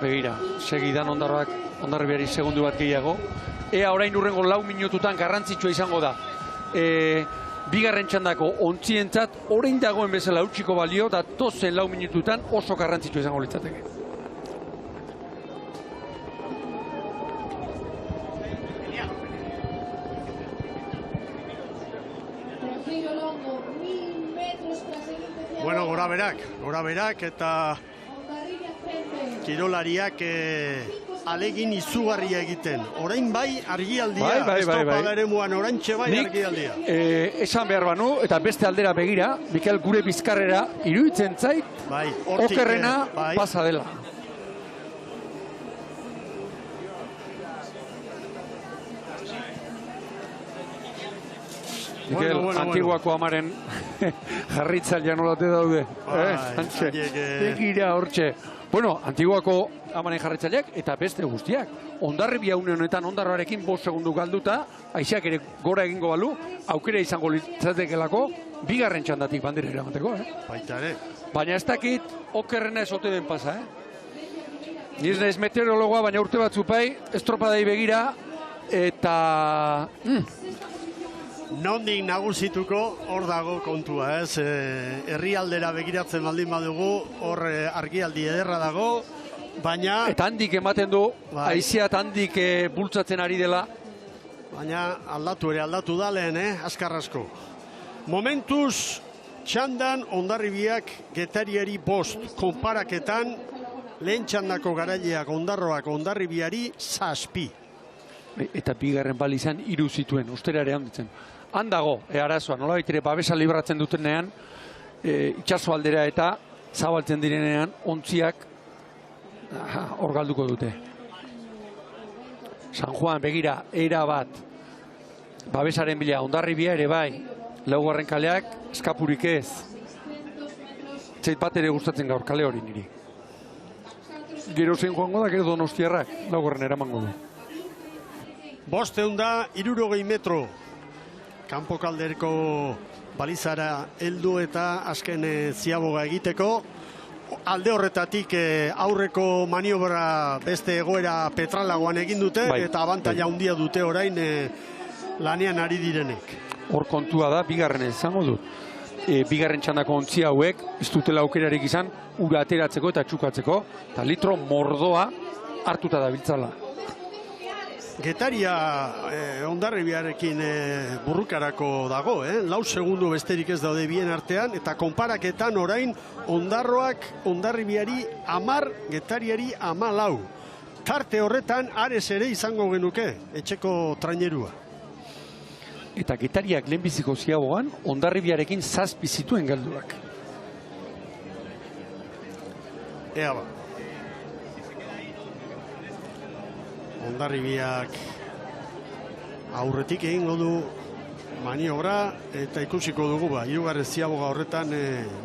Begira, segidan Hondarribiari segundu bat gehiago. Ea orain urrengo 4 minututan garrantzitsua izango da. Bigarren txandako ontzientzat orain dagoen bezala utziko balio, da tozen 4 minututan oso garrantzitsua izango litzateke. Bueno, gora berak eta kirolariak alegin izugarria egiten. Orain bai argialdia, estropada eremuan orantxe bai argialdia. Esan behar banu, eta beste aldera begira, Mikel gure bizkarrera iruditzen zait, okerrena pasa dela. Mikel, Antiguako amaren jarritzailea nolate daude. Begira hortxe. Bueno, Antiguako amaren jarritzaileak eta beste guztiak. Hondarribia une honetan Ondarroarekin 5 segundu galduta, aizeak ere gora egingo balu, aukera izango litzatekelako, bigarren txandatik bandera eramateko, Baita ere. Baina ez dakit, okerrena ez ote den pasa, Niz naiz meteorologoa, baina urte batzupai, estropadai begira, eta... Nondik nagusituko hor dago kontua, herrialdera begiratzen baldin badugu, hor argialdi ederra dago, baina... Eta handik ematen du, haizeat handik bultzatzen ari dela. Baina aldatu da lehen, azkarrasko. Momentuz, txandan Hondarribiak Getariari 5, konparaketan, lehen txandako garaileak Ondarroak Hondarribiari 7. Eta bigarren balizan 3 zituen, usterare handitzen. Handago, arazoa, nola baitere babesa libratzen dutenean, itxaso aldera eta zabaltzen direnean, ontziak hor galduko dute. San Juan, begira, era bat, babesaren bila, Hondarribia ere bai, 4. kaleak, eskapurik ez. Zait bat ere gustatzen gaur, kale hori niri. Gero zein joango da, gero Donostiarrak, laugarren eramango du. 560 metro. Kanpo kalderko balizara heldu eta azken ziaboga egiteko. Alde horretatik aurreko maniobra beste egoera petralagoan egin dute, eta abantaila handia dute orain lanean ari direnek. Hor kontua da, bigarren izango dut. Bigarren txandako ontzi hauek, ez dutela aukerarik izan, ura ateratzeko eta txukatzeko, eta litro mordoa hartuta da biltzala. Getaria Hondarribiarekin burrukarako dago, 4 segundu besterik ez daude bien artean, eta konparaketan orain Hondarribiari 10, Getariari 14. Tarte horretan Ares ere izango genuke, etxeko trainerua. Eta Getariak lehenbiziko ziabogan, Hondarribiarekin 7 zituen galduak. Ea ba. Hondarribiak aurretik egingo du maniobra eta ikusiko dugu hirugarren ziaboga horretan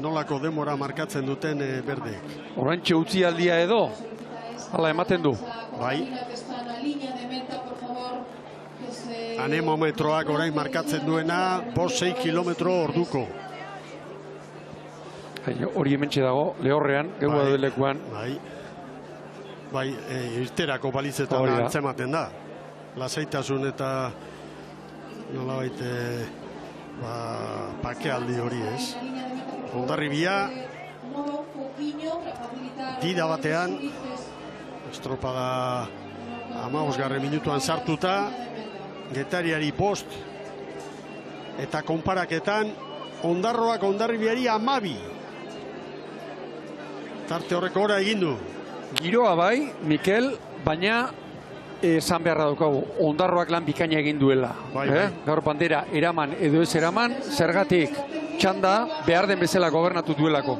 nolako denbora markatzen duten berdeek. Orantxe utzi aldia edo, hala ematen du. Bai. Anemometroak orain markatzen duena 5-6 kilometro orduko. Hori hementxe dago, lehorrean, gehu adelekuan. Bai, irterako balizetan antzematen da. Lasaitasun eta nolabait pakealdi hori ez. Hondarribia dida batean, estropada 15. minutuan sartuta, Getariari 5, eta konparaketan Hondarroak Hondarribiari 12. Tarte horreko ora egin du. Giroa bai, Mikel, baina esan beharra daukagu, Hondarroak lan bikaina egin duela. Gaur bandera eraman edo ez eraman, zergatik txanda behar den bezala gobernatu duelako.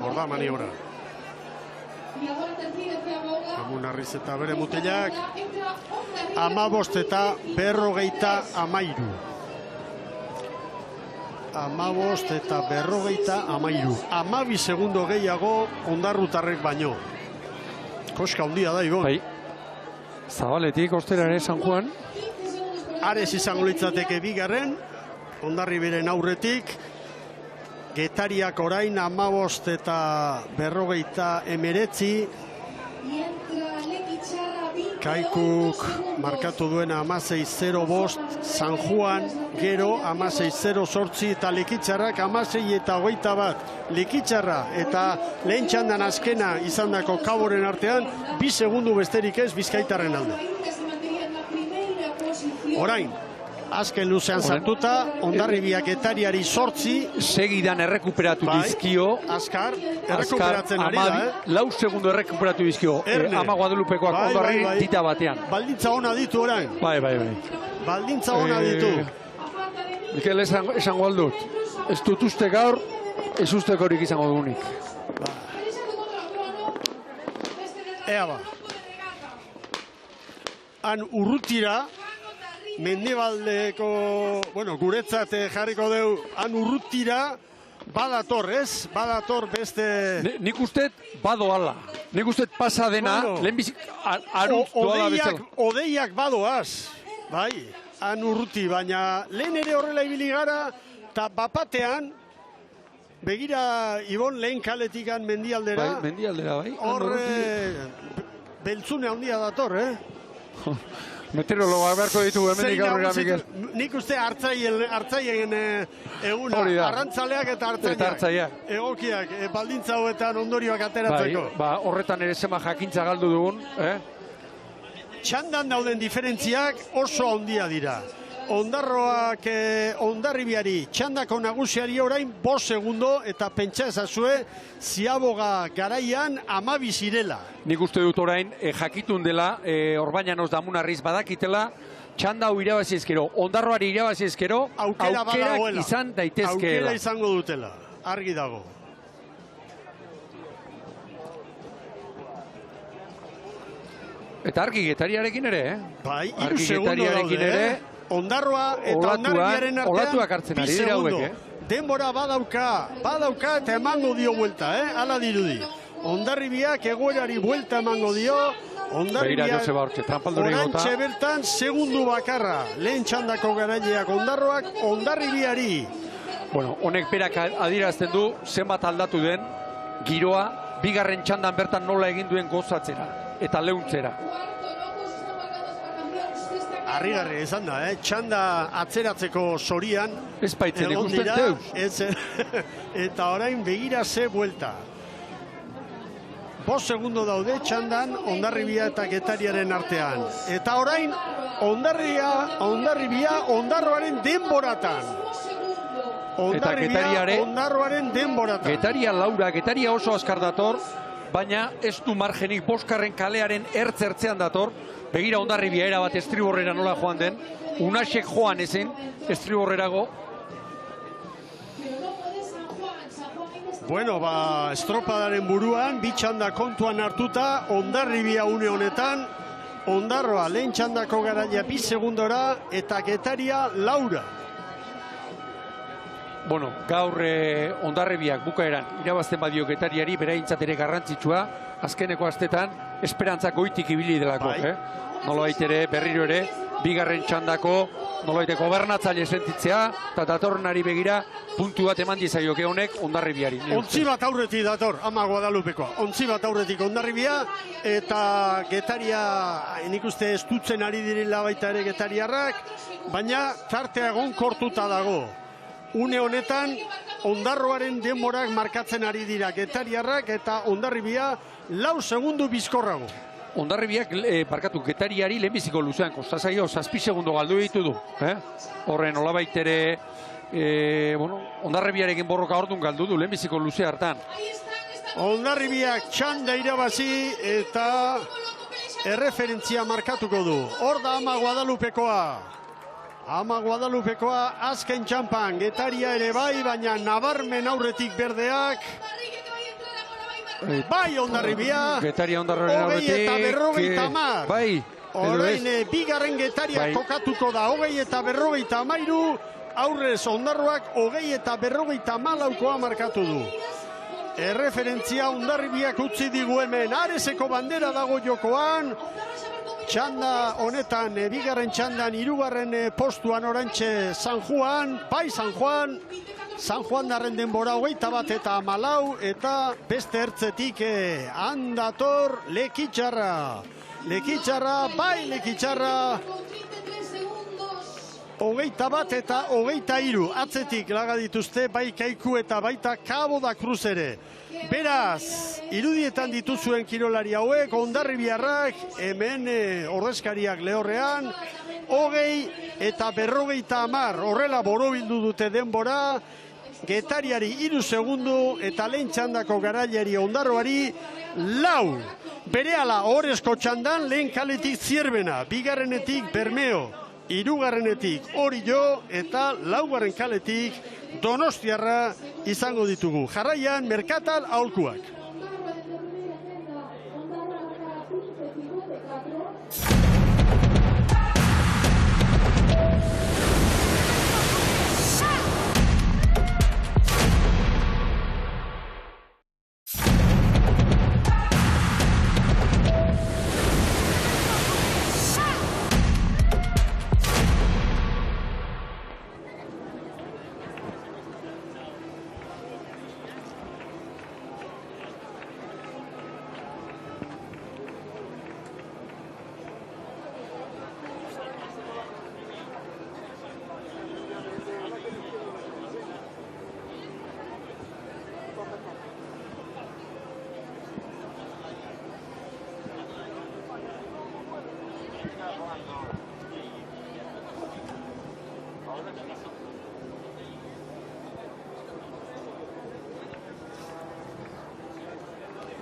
Hor da maniobra. Amunarriz eta bere mutilak 15 eta 53. 15 eta 53. 12 segundo gehiago ondarrutarrek baino. Koska handia da, Ibon. Bai. Zabaletik, ostera ere, San Juan. Ares izango litzateke bigarren, Hondarribiaren aurretik. Getariak orain 15 eta 59. Kaikuk markatu duena 16-05, San Juan gero 16-08 eta Lekitzarrak 16 eta 21. Lekitzarra eta lehen txandan azkena izandako Kaboren artean 2 segundu besterik ez Bizkaitarren alde. Orain, azken luzean sartuta, Hondarribiak Getariari 8. Segidan errekuperatu dizkio. Azkar, errekuperatzen ari da, 4 segundo errekuperatu dizkio. Ama Guadalupekoak Hondarri dita batean. Baldintza ona ditu orain. Bai. Baldintza ona ditu. Mikel, esango aldut. Ez dut uste gaur, ez ustekorik izango dugunik. Ea ba. Han urrutira, mendebaldeko, guretzat jarriko deu, han urrutira, badator, ez? Badator beste... Nik uste badoala. Nik uste pasa dena, lehenbizik arut doala bezala. Odeiak badoaz, bai, han urruti, baina lehen ere horrela ibili gara, eta bapatean, begira, Ibon, lehen kaletikan mendialdera. Bai, mendialdera, bai. Beltzune handia dator, Meteorologa beharko ditugu hemenik aurrera, Mikel. Nik uste hartzaien eguna, arrantzaleak eta hartzaileak. Egokiak, baldintza hauetan ondorioak ateratzeko. Bai, horretan ere zema jakintza galdu dugun. Txandan dauden diferentziak oso handia dira. Hondarroak Hondarribiari txandako nagusiari orain 5 segundo eta pentsa ezazue ziaboga garaian 12 zirela. Nik uste dut orain jakitun dela, Orbañanos Damunarriz badakitela, txanda hau irabazi ezkero, Hondarroari irabazi ezkero, aukerak izan daitezkeela. Aukera izango dutela, argi dago. Eta argi Getariarekin ere, Bai, 2 segundo daude, Hondarroa eta Hondarribiaren artean 2 segundo. denbora badauka eta emango dio buelta, hala dirudi. Hondarribiak egoerari buelta emango dio, Hondarribiak orantxe bertan segundu bakarra, lehen txandako garaileak Ondarroak Hondarribiari. Bueno, honek berak adierazten du zenbat aldatu den giroa, bigarren txandan bertan nola egin duen gozatzera eta leuntzera. Harrigarri izan da, txanda atzeratzeko sorian. Ez baitzen ikusten deuz. Eta orain begira ze buelta. 5 segundo daude txandan Hondarribia eta Getariaren artean. Eta orain Hondarribia Ondarroaren denboratan. Ondarroaren denboratan. Getaria Laura, Getaria oso azkar dator, baina ez du margenik Boskarren kalearen ertzertzean dator. Begira Hondarribia erabat estriborrera nola joan den. Unasek joan ezin estriborrerago. Bueno, estropadaren buruan, bi txanda kontuan hartuta, Hondarribia une honetan, Ondarroa lehen txandako garaia 2 segundora eta Getaria Laura. Bueno, gaur Hondarribiak bukaeran irabazten badio Getariari, beraintzat ere garrantzitsua, azkeneko astetan esperantzak goitik ibili delako. Nolabait ere, berriro ere, bigarren txandako, nolabait gobernatzaile sentitzea, eta datorrenari begira, puntu bat eman dizaioke honek Hondarribiari. Ontzi bat aurretik dator, ama Guadalupekoa. Ontzi bat aurretik Hondarribia, eta Getaria, nik uste estutzen ari direla baita ere Getariarrak, baina tartea egon kortuta dago. Une honetan, Ondarroaren denborak markatzen ari dira Getariarrak eta Hondarribia 4 segundu bizkorrago. Hondarribiak, Getariari lehenbiziko luzean kostazaio, 7 segundo galdu ditu du. Horren, olabait ere, Hondarribiarekin borroka ordun galdu du, lehenbiziko luzea hartan. Hondarribiak txanda irabazi eta erreferentzia markatuko du. Hor da ama Guadalupekoa. Ama Guadalupekoa azken txampan, Getaria ere bai, baina nabarmen aurretik berdeak. Bai Hondarribia, Getaria Hondarroaren aurretik. 20 eta 50. Bai. Orain bigarren Getaria kokatuko da 20 eta 53. Aurrez Ondarroak 20 eta 54koa markatu du. Erreferentzia Hondarribiak utzi digu hemen. Areseko bandera dago jokoan. Txanda honetan, bigarren txandan, 3. postuan orantxe San Juan. Bai San Juan. San Juan darren denbora 21 eta 14, eta beste ertzetik handator Lekitxarra. Bai Lekitxarra. 21 eta 23, atzetik laga dituzte bai Kaiku eta baita Cabo da Cruz ere. Beraz, irudietan dituzuen kirolari hauek, Hondarribiarrak, hemen ordezkariak lehorrean, 20 eta 50, horrela borobildu dute denbora, Getariari 3 segundu eta lehen txandako garaileari Ondarroari 4. Berehala Orezko txandan lehen kaletik Zierbena, bigarrenetik Bermeo, 3. Orillo eta 4. kaletik Donostiarra izango ditugu. Jarraian Merkatal aholkuak.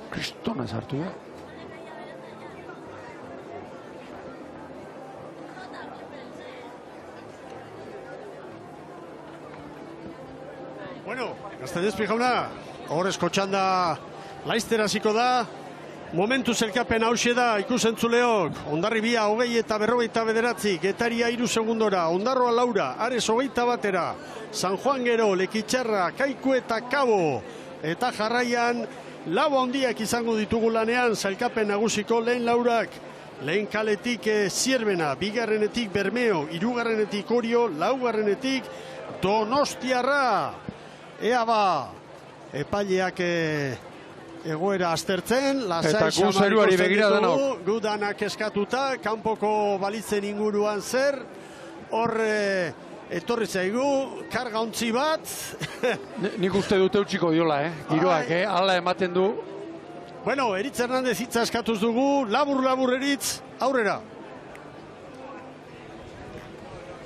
Kristona sartu da. Bueno, Gaztelezpi jauna, Orezko txanda laizter hasiko da, Momentu zelkapen hauxe da, ikusentzuleok, Hondarribia 20 eta 59, Getaria 3 segundora, Ondarroa Laura, Ares 21 batera, San Juan gero, Lekitxarra, Kaiku eta Kabo, eta jarraian, lau handiak izango ditugu lanean, zelkapen nagusiko lehen laurak, lehen kaletik Zierbena, bigarrenetik Bermeo, hirugarrenetik Orio, laugarrenetik Donostiarra. Ea ba, epaileak egoera aztertzen, lasai zeruari begira denok. gu danak eskatuta, kanpoko balitzen inguruan zer, hor etorri zaigu, karga ontzi bat. Nik uste dute utziko diola, giroak, hala ematen du. Bueno, Eritz Hernandez hitza eskatuz dugu, labur Eritz, aurrera.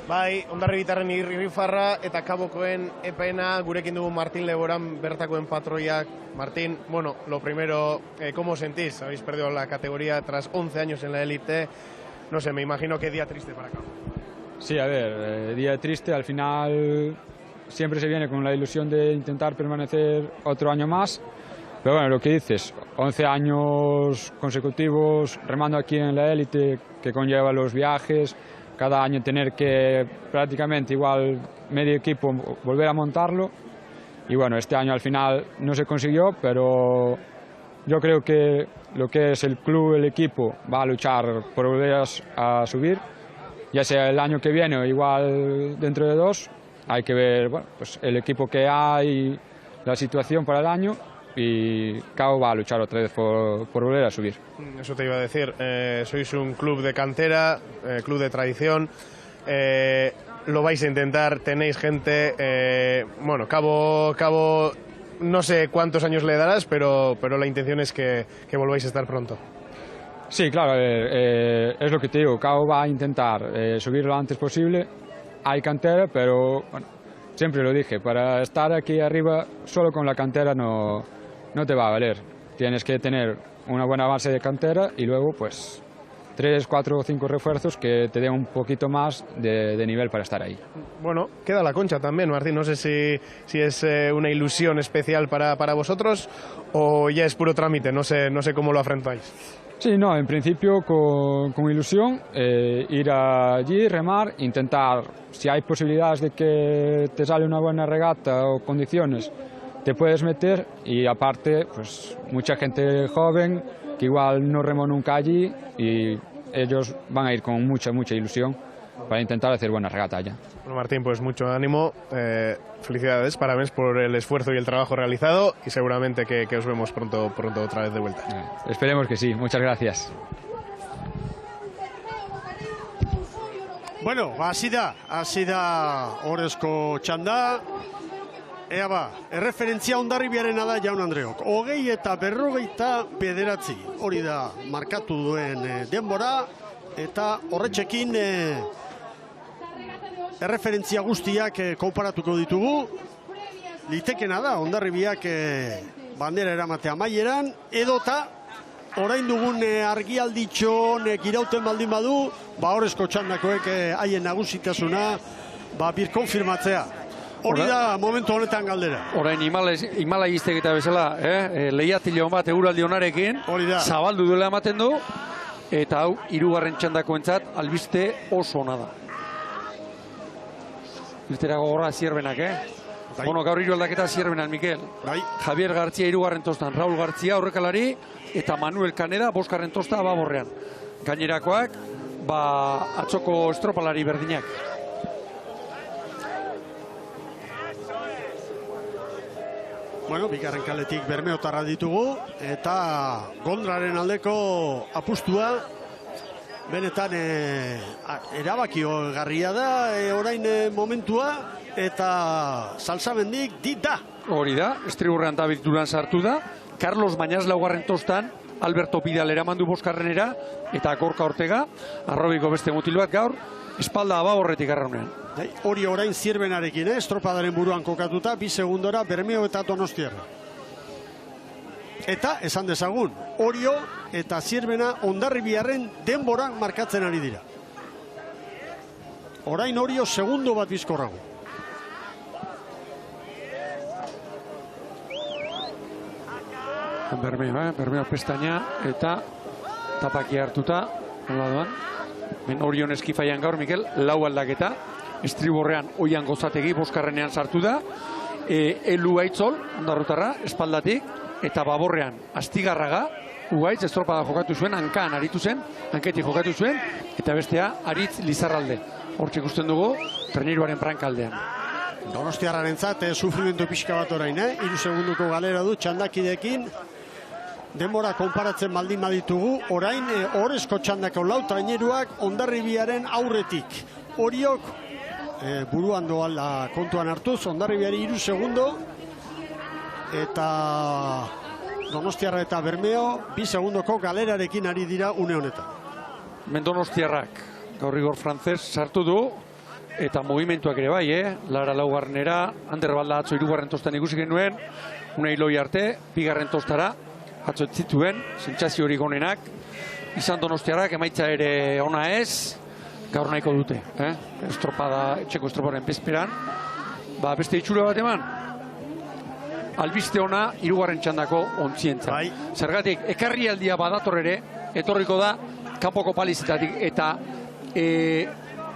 Bai, Hondarribitarren irrifarra eta Kabokoen epaena, gurekin dugu Martín Leboran, bertakoen patroiak. Martín, bueno, lo primero, ¿cómo sentís? Habéis perdido la categoría tras 11 años en la élite. No sé, me imagino que día triste para Cabo. Sí, a ver, día triste. Al final siempre se viene con la ilusión de intentar permanecer otro año más. Pero bueno, lo que dices, 11 años consecutivos remando aquí en la élite, que conlleva los viajes, cada año tener que prácticamente igual medio equipo volver a montarlo. Y bueno, este año al final no se consiguió, pero yo creo que lo que es el club, el equipo, va a luchar por volver a subir, ya sea el año que viene o igual dentro de 2. Hay que ver, bueno, pues el equipo que hay, la situación para el año, y Cabo va a luchar otra vez por volver a subir. Eso te iba a decir, sois un club de cantera, club de tradición, lo vais a intentar, tenéis gente, bueno, Cabo no sé cuántos años le darás, pero la intención es que volváis a estar pronto. Sí, claro, es lo que te digo, Cabo va a intentar subir lo antes posible, hay cantera, pero bueno, siempre lo dije, para estar aquí arriba solo con la cantera no te va a valer. Tienes que tener una buena base de cantera y luego pues 3, 4 o 5 refuerzos que te den un poquito más de nivel para estar ahí. Bueno, queda la Concha también, Martín. No sé si es una ilusión especial para vosotros o ya es puro trámite, no sé cómo lo afrontáis. Sí, no, en principio con ilusión, ir allí, remar, intentar, si hay posibilidades de que te sale una buena regata o condiciones, te puedes meter, y aparte, pues mucha gente joven que igual no remó nunca allí y ellos van a ir con mucha ilusión para intentar hacer buena regata allá. Bueno, Martín, pues mucho ánimo, felicidades, parabéns por el esfuerzo y el trabajo realizado y seguramente que os vemos pronto otra vez de vuelta. Esperemos que sí, muchas gracias. Bueno, hasi da orezko txanda. Ea ba, erreferentzia Hondarribiarena da, jaun Andreok. 20 eta 59, hori da markatu duen denbora, eta horretxekin erreferentzia guztiak konparatuko ditugu. Litekena da, Hondarribiak bandera eramate amaieran, edota orain dugun argialditxo honek irauten baldin badu, horrezko txandakoek haien nagusitasuna birkonfirmatzea. Hori da momentu honetan galdera. Orain Himalai iztegita bezala, lehiatilon bat eguraldi honarekin, zabaldu duela ematen du, eta hau, 3. txandakoentzat albiste oso ona da. Irtera gogorra Zierbenak, Bueno, gaur 3 aldaketa Zierbenan, Mikel. Javier Gartzia 3. tostan, Raul Gartzia aurrekalari, eta Manuel Kaneda 5. tosta Baborrean. Gainerakoak, atzoko estropalari berdinak. Bueno, bigarren kaletik Bermeotarra ditugu, eta Gondraren aldeko apustua benetan erabaki garria da orain momentua, eta Salsamendik da. Hori da, Estriburrean David Duran sartu da, Carlos Mañas 4. tostan, Alberto Pidal eramandu 5. eta Gorka Ortega, arrobiko beste mutil bat gaur, espalda Baborretik arraunean. Hori orain Zierbenarekin, estropadaren buruan kokatuta, 2 segundora Bermeo eta Donostiarra. Eta, esan dezagun, Orio eta Zierbena Hondarribiarren denbora markatzen ari dira. Orain Orio segundo bat bizkorrago. Bermeo pestaina eta tapakia hartuta, nola doan. Ben Orion Eskifaian gaur, Mikel, lau aldaketa. Estriborrean oian gozategi, boskarrenean sartu da. Elu Aitzol, ondarrutarra, espaldatik. Eta baborrean, Astigarraga, Ugaitz, estropada jokatu zuen, hankan aritu zen, hanketik jokatu zuen, eta bestea, Aritz Lizarralde. Hortxe ikusten dugu, treniruaren prankaldean. Donostiarrarentzat sufrimendu pixka bat orain, 3 segunduko galera du txandakidekin. Denbora konparatzen baldin baditugu, orain orezko txandako lau traineruak Hondarribiaren aurretik. Oriok buruan doala kontuan hartuz, Hondarribiari 3 segundo, eta Donostiarra eta Bermeo 2 segundoko galerarekin ari dira une honetan. Donostiarrak, gaur Igor Frances sartu du, eta movimentuak ere bai, Lara laugarrenera, Ander Balda atzo 3. tostan ikusi genuen, Unai Loi arte, 2. tostara, atzo etzituen, sentsazio hori gonenak, izan Donostiarrak emaitza ere ona ez, gaur nahiko dute, estropada, etxeko estroparen bezperan, beste itxura bat eman, albiste ona 3. txandako ontzientza. Zergatik, ekarrialdia badator ere, etorriko da, kanpoko palizetatik, eta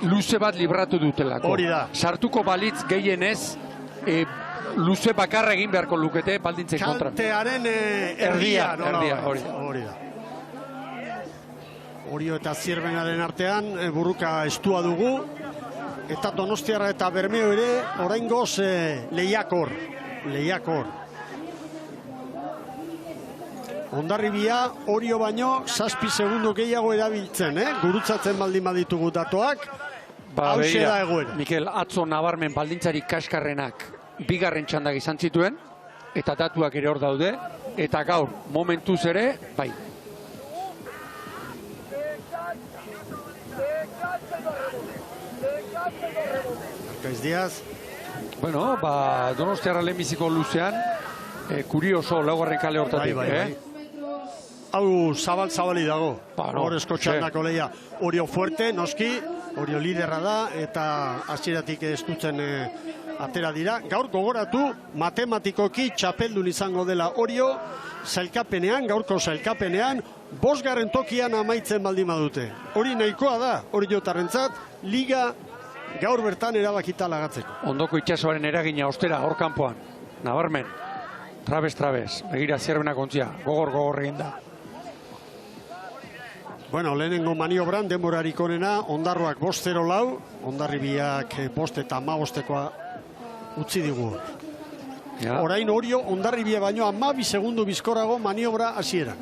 luze bat libratu dutelako. Hori da. Sartuko balitz gehienez, luze bakarra egin beharko lukete baldintzen kontra. Kaltearen erdia. Hori da. Orio eta Zierbenaren artean burruka estua dugu, eta Donostiarra eta Bermeo ere oraingoz lehiakor. Hondarribia Orio baino 7 segundo gehiago erabiltzen, gurutzatzen baldin baditugu datoak, hauxe da egoera. Mikel, atzo nabarmen baldintzari kaskarrenak 2. txandak izan zituen, eta datuak ere hor daude, eta gaur momentuz ere, bai. Arkaiz Diaz. Bueno, Donostiarra lehenbiziko luzean, kurioso, 4. kale hortatik, Hau zabali dago, horrezko txandako lehia. Orio fuerte, noski, Orio liderra da, eta hasieratik estutzen atera dira. Gaur gogoratu, matematikoki txapeldun izango dela Orio, gaurko zailkapenean, 5. tokian amaitzen baldin badute. Hori nahikoa da, Oriotarrentzat, liga gaur bertan erabakita lagatzeko. Ondoko itxasoaren eragina ostera, hor kanpoan, nabarmen, trabez, begira Zierbenak ontzia, gogor egin da. Bueno, lehenengo maniobran, denborarik onena, Ondarroak 5-0 Hondarribiak 5 eta 15-koa utzi digu. Orain Orio, Hondarribia baino 12 segundu bizkorago maniobra hasiera.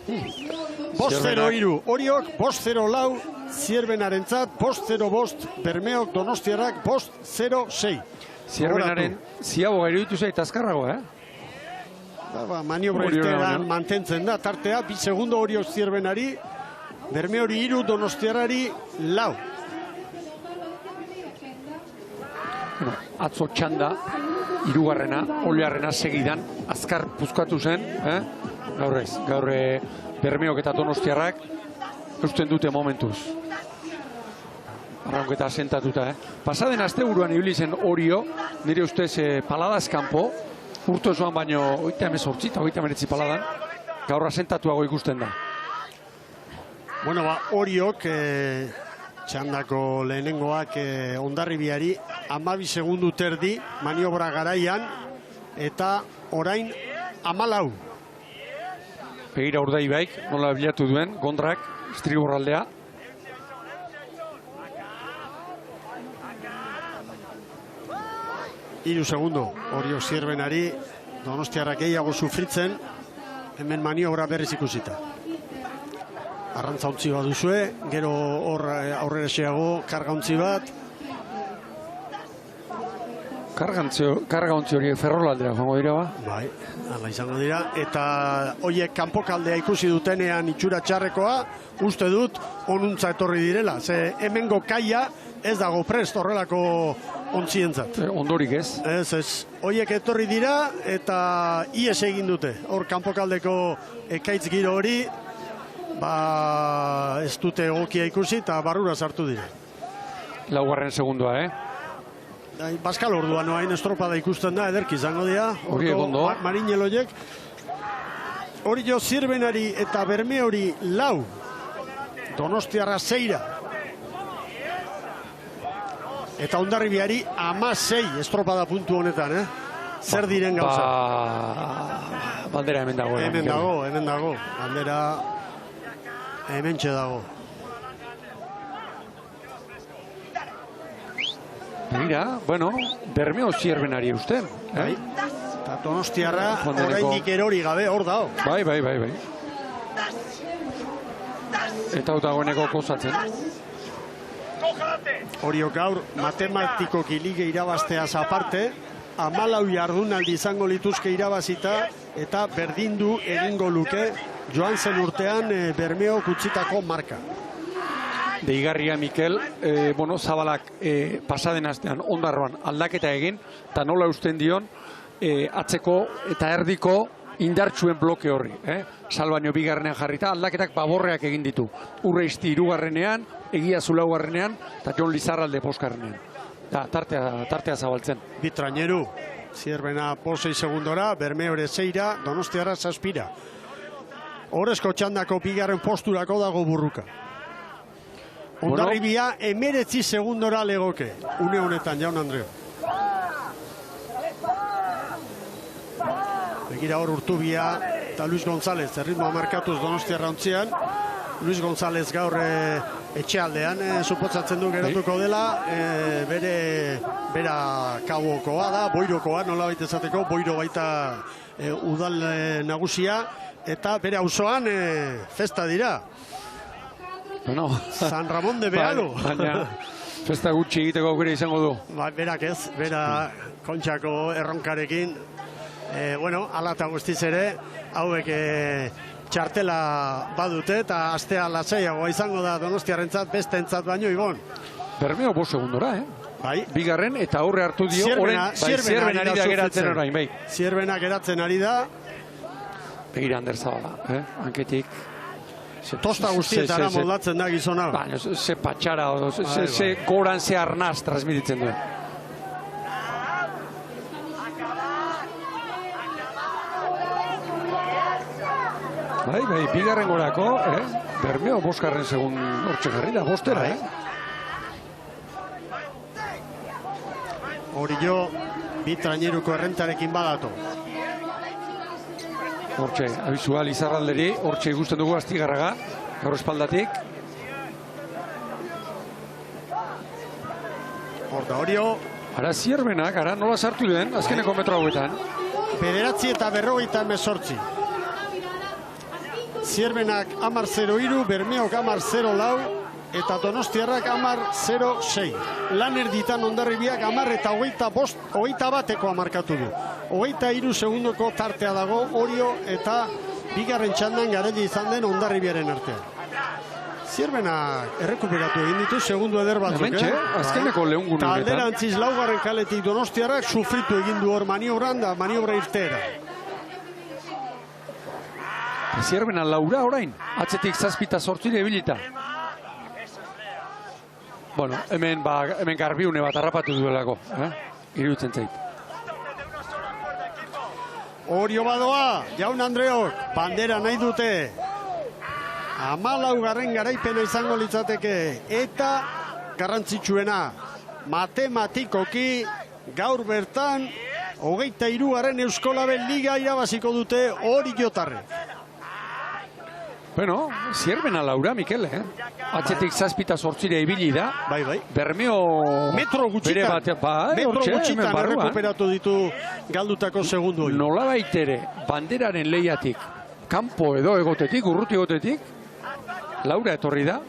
5-0-3, Oriok 5-0 Zierbenarentzat, 5-0 Bermeok Donostiarrak 5-0-6. Zierbenaren ziago iruditu zait azkarrago, Maniobra irtean mantentzen da, tartea, 2 segundo Orio Zierbenari, Bermeori 3, Donostiarrari 4. Atzo txanda, 3. Oliarrena segidan, azkar puzkatu zen, gaur Bermeok eta Donostiarrak eusten dute momentuz. Arraunketa sentatuta, Pasaden asteburuan ibili zen Orio, nire ustez Paladas kanpo, urto zoan baino 38 eta 39 paladan, gaur asentatuago ikusten da. Bueno, Oriok txandako lehenengoak Hondarribiari 12 segundu terdi maniobra garaian, eta orain 14. Begira Urdaibaik, nola bilatu duen, Gondrak, Estriborraldea. Hiru segundo, Orio Zierbenari, Donostiarrak gehiago sufritzen, hemen maniobra berriz ikusita. Arrantza ontzi bat duzue, gero aurrera xeago, karga ontzi bat. Karga ontzi hori Ferrolaldera joango dira, Bai, hala izango dira. Eta horiek kanpokaldea ikusi dutenean itxura txarrekoa, uste dut onuntza etorri direla. Ze hemengo kaia ez dago prest horrelako ontzientzat. Ondorik ez? Ez. Horiek etorri dira eta ies egin dute. Hor kanpokaldeko ekaitz giro hori, ez dute egokia ikusi eta barrura sartu dira. 4. segundua, Baskal orduan oain estropada ikusten da, ederki izango dira. Hori egondo. Marineloiek. Hori jo Zirbenari eta Bermeori 4. Donostiarra 6. Eta Hondarribiari 16 estropada puntu honetan, Zer diren gauza? Bandera hemen dago. Hemen dago. Bandera hementxe dago. Begira, bueno, Bermeo Zierbenari eusten. Eta Donostiarra oraindik erori gabe hor dago. Bai. Eta hau dagoeneko kozatzen. Horiok gaur matematikoki lige irabazteaz aparte, 14 jardunaldi izango lituzke irabazita eta berdindu egingo luke joan zen urtean Bermeo kutsitako marka. Deigarria, Mikel, Zabalak pasaden astean Ondarroan aldaketa egin, eta nola usten dion atzeko eta erdiko indartsuen bloke horri. Salbaino bigarrenean jarrita, aldaketak baborreak egin ditu. Urreisti 3. Egiazu 4. eta Jon Lizarralde 5. Tartea zabaltzen. Bitraineru, Zierbena por 6 segundora, Bermeore 6, Donostiarra 7. Horrezko txandako bigarren posturako dago burruka. Hondarribia 19 segundora legoke. Une honetan, Jaun Andreo. Begira hor Urtubia eta Luis González, erritmoa markatuz Donostiarra ontzian. Luis González gaur etxealdean supotzatzen du geratuko dela, bera kabokoa da, boirokoa, nola baita esateko, boiro baita udal nagusia, eta bere auzoan festa dira. Bueno, San Ramón de Bealo. Baina, festa gutxi egiteko aukera izango du. Berak ez, bera kontxako erronkarekin. Ala eta guztiz ere, hauek txartela badute eta astea latzaiagoa izango da Donostiarrentzat, bestentzat baino, Ibon. Bermeo 5 segundora, Bai. Bigarren eta aurre hartu dio, Zierben ari da geratzen orain, bai. Zierbena geratzen ari da. Begira Ander Zabala, hanketik. Tosta guztietara moldatzen da gizona. Baina, ze patxara, ze goran, ze arnaz transmititzen duen. Bai, bigarren gorako, Bermeo 5. segun hortxe jarri da, 5. Hori jo, Bitraineruko errentarekin badato. Hortxe, abizua Lizarralderi, hortxe ikusten dugu Astigarraga, gaur espaldatik. Horta, Horio. Ara Zierbenak, nola sartu den, azkeneko metro hauetan. 9 eta 58. Zierbenak 10-0-3, Bermeok 10-0-4, eta Donostiarrak 10-0-6. Lan erditan Hondarribiak 10 eta 21 markatu du. 23 segundoko tartea dago Orio eta bigarren txandan Garelli izan den Hondarribiaren artean. Zierbenak errekuperatu egin ditu segundu eder batzuk. Azkeneko lehungun honetan. Alderantziz 4. kaletik Donostiarrak sufritu egin du hor maniobran da maniobra irteera. Zierbena 4 orain, atzetik 7-8 ebilita. Bueno, hemen garbiune bat harrapatu duelako, iruditzen zait. Orio badoa, Jaun Andreok, bandera nahi dute. 14. garaipena izango litzateke, eta garrantzitsuena, matematikoki gaur bertan 23. Euskolabel Liga irabaziko dute Oriotarrek. Bueno, Zierbena 4, Mikel, atzetik 7-8 ibili da. Bai. Bermeo... Metro gutxitan errekuperatu ditu galdutako segundu. Nola baitere, banderaren lehiatik, kanpo edo egotetik, urruti egotetik, 4 etorri da.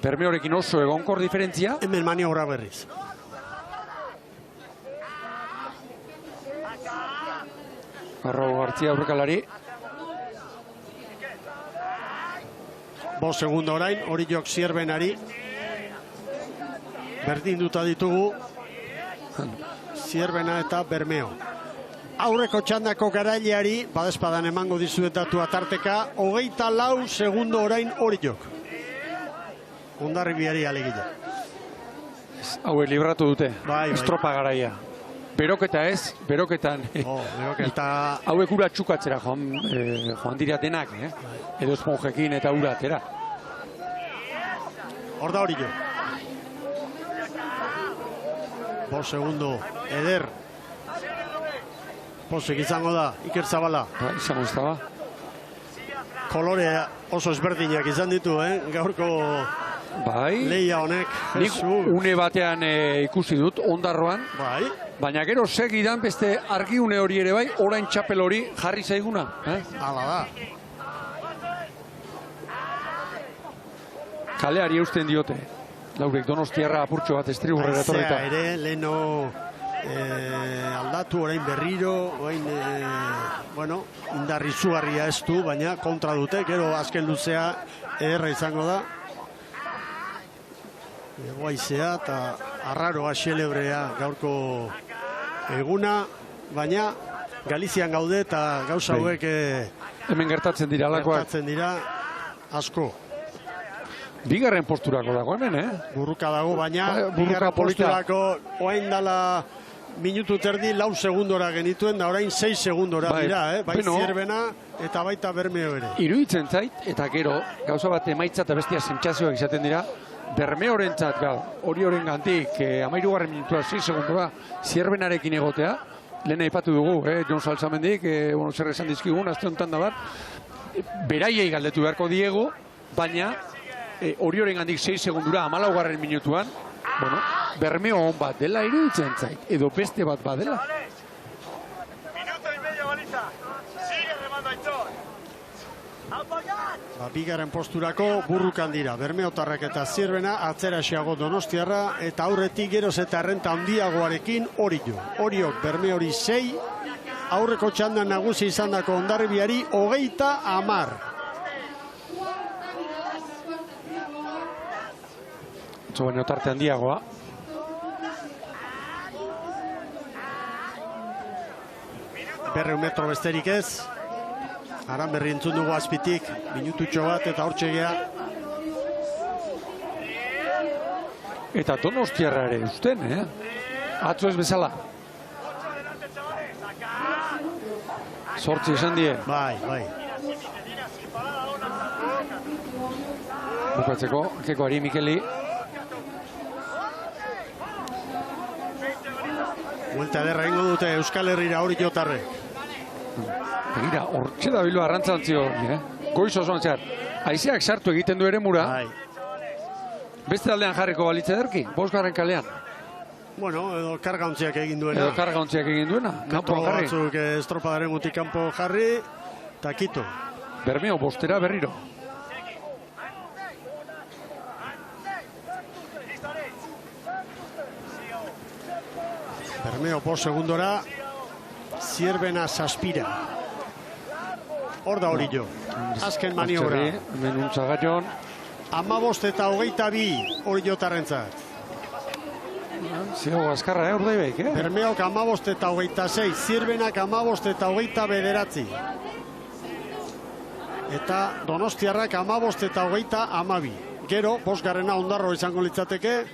Bermeorekin oso egonkor diferentzia. Hemen maniobra berriz. Arrau Gartzia aurrekalari. 5 segundo orain, Oriok Zierbenari. Berdin duta ditugu Zierbena eta Bermeo. Aurreko txandako garaileari, badespadan emango dizuetatu atarteka, 24 segundo orain Oriok. Hondarribiari alegila. Hauek libratu dute, Bai. estropa garaia. Beroketa ez, beroketan. Beroketa... Hauek ura txukatzera joan dira denak, edo esponjekin eta ura atera. Hor da hori jo. 5 segundo, Eder. Posek izango da, Iker Zabala. Izango ez da ba. Kolore oso ezberdinak izan ditu, gaurko lehia honek. Nik une batean ikusi dut, ondarroan. Bai. Baina gero segidan beste argiune hori ere bai, orain txapel hori jarri zaiguna. Hala da. Kaleari eusten diote. Laurek Donostiarra apurtxo bat estriburrera etorrita. Haizea ere, leheno aldatu, orain berriro, orain, indarri zugarria ez du, baina kontra dute, gero azken luzea ederra izango da. Haizea eta arraroa xelebrea gaurko eguna, baina Galizian gaude eta gauza hauek hemen gertatzen dira alakoak. Gertatzen dira asko. Bigarren posturako dago hemen, Burruka dago, baina burruka posturako oain dala minutu terdi 4 segundora genituen, da orain 6 segundora dira, bai Zierbena eta baita Bermeo ere. Iruditzen zait, eta gero, gauza bat emaitza eta bestia sentsazioak izaten dira, Bermeorentzat hori horren gantik, 13. minutua 6 segundora Zierbenarekin egotea, lehen aipatu dugu, Jon Salzamendik, zer esan dizkigun, azte honetan da bat, beraiei galdetu beharko diegu, baina hori horren gandik 6 segundura 14. minutuan, Bermeo hon bat dela iruditzen zait, edo beste bat badela. Bigarren posturako burrukan dira, Bermeotarrak eta Zierbena, atzera xeago Donostiarra, eta aurretik geroz eta errenta handiagoarekin Oriok Bermeori 6, aurreko txandan nagusi izandako Hondarribiari 30. Baina tarte handiagoa. Berreun metro besterik ez. Aran berri entzun dugu azpitik, minututxo bat eta hortxegea. Eta Donostiarra ere usten, Atzo ez bezala. Zortzi esan die. Bai. Bukatzeko, kekoari Mikeli. Buelta ederra ingo dute Euskal Herrira hori jotarrek. Begira, hortxe da bilo arrantzantzio hori, Goiz osoan zehar. Haizeak sartu egiten du ere mura. Beste aldean jarriko balitza ederki, 5. kalean. Edo kargauntziak egin duena. Kanpo jarri. Batzuk estropadaren gutik kanpo jarri, eta kito. Bermeo, bostera berriro. Bermeo 5 segundora, Zierbena 6. Hor da hori jo. Azken maniobra. Hemen untzagaion. 15 eta 22 hori jotarrentzat. Ziago azkarra, hor daibeik, Bermeok 15 eta 26, Zierbenak 15 eta 29. Eta Donostiarrak 15 eta 22. Gero, 5. Ondarro izango litzateke,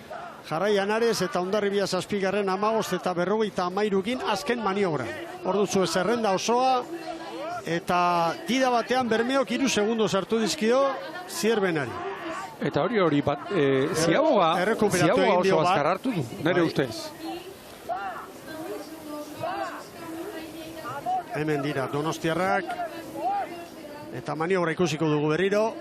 Jarraian Ares eta Hondarribia 7. 15 eta 53 azken maniobra. Hor duzu zerrenda osoa, eta tida batean Bermeok 3 segundo sartu dizkio Zierbenari. Eta hori bat, ziaboga oso azkar hartu du, nire ustez. Hemen dira Donostiarrak, eta maniobra ikusiko dugu berriro.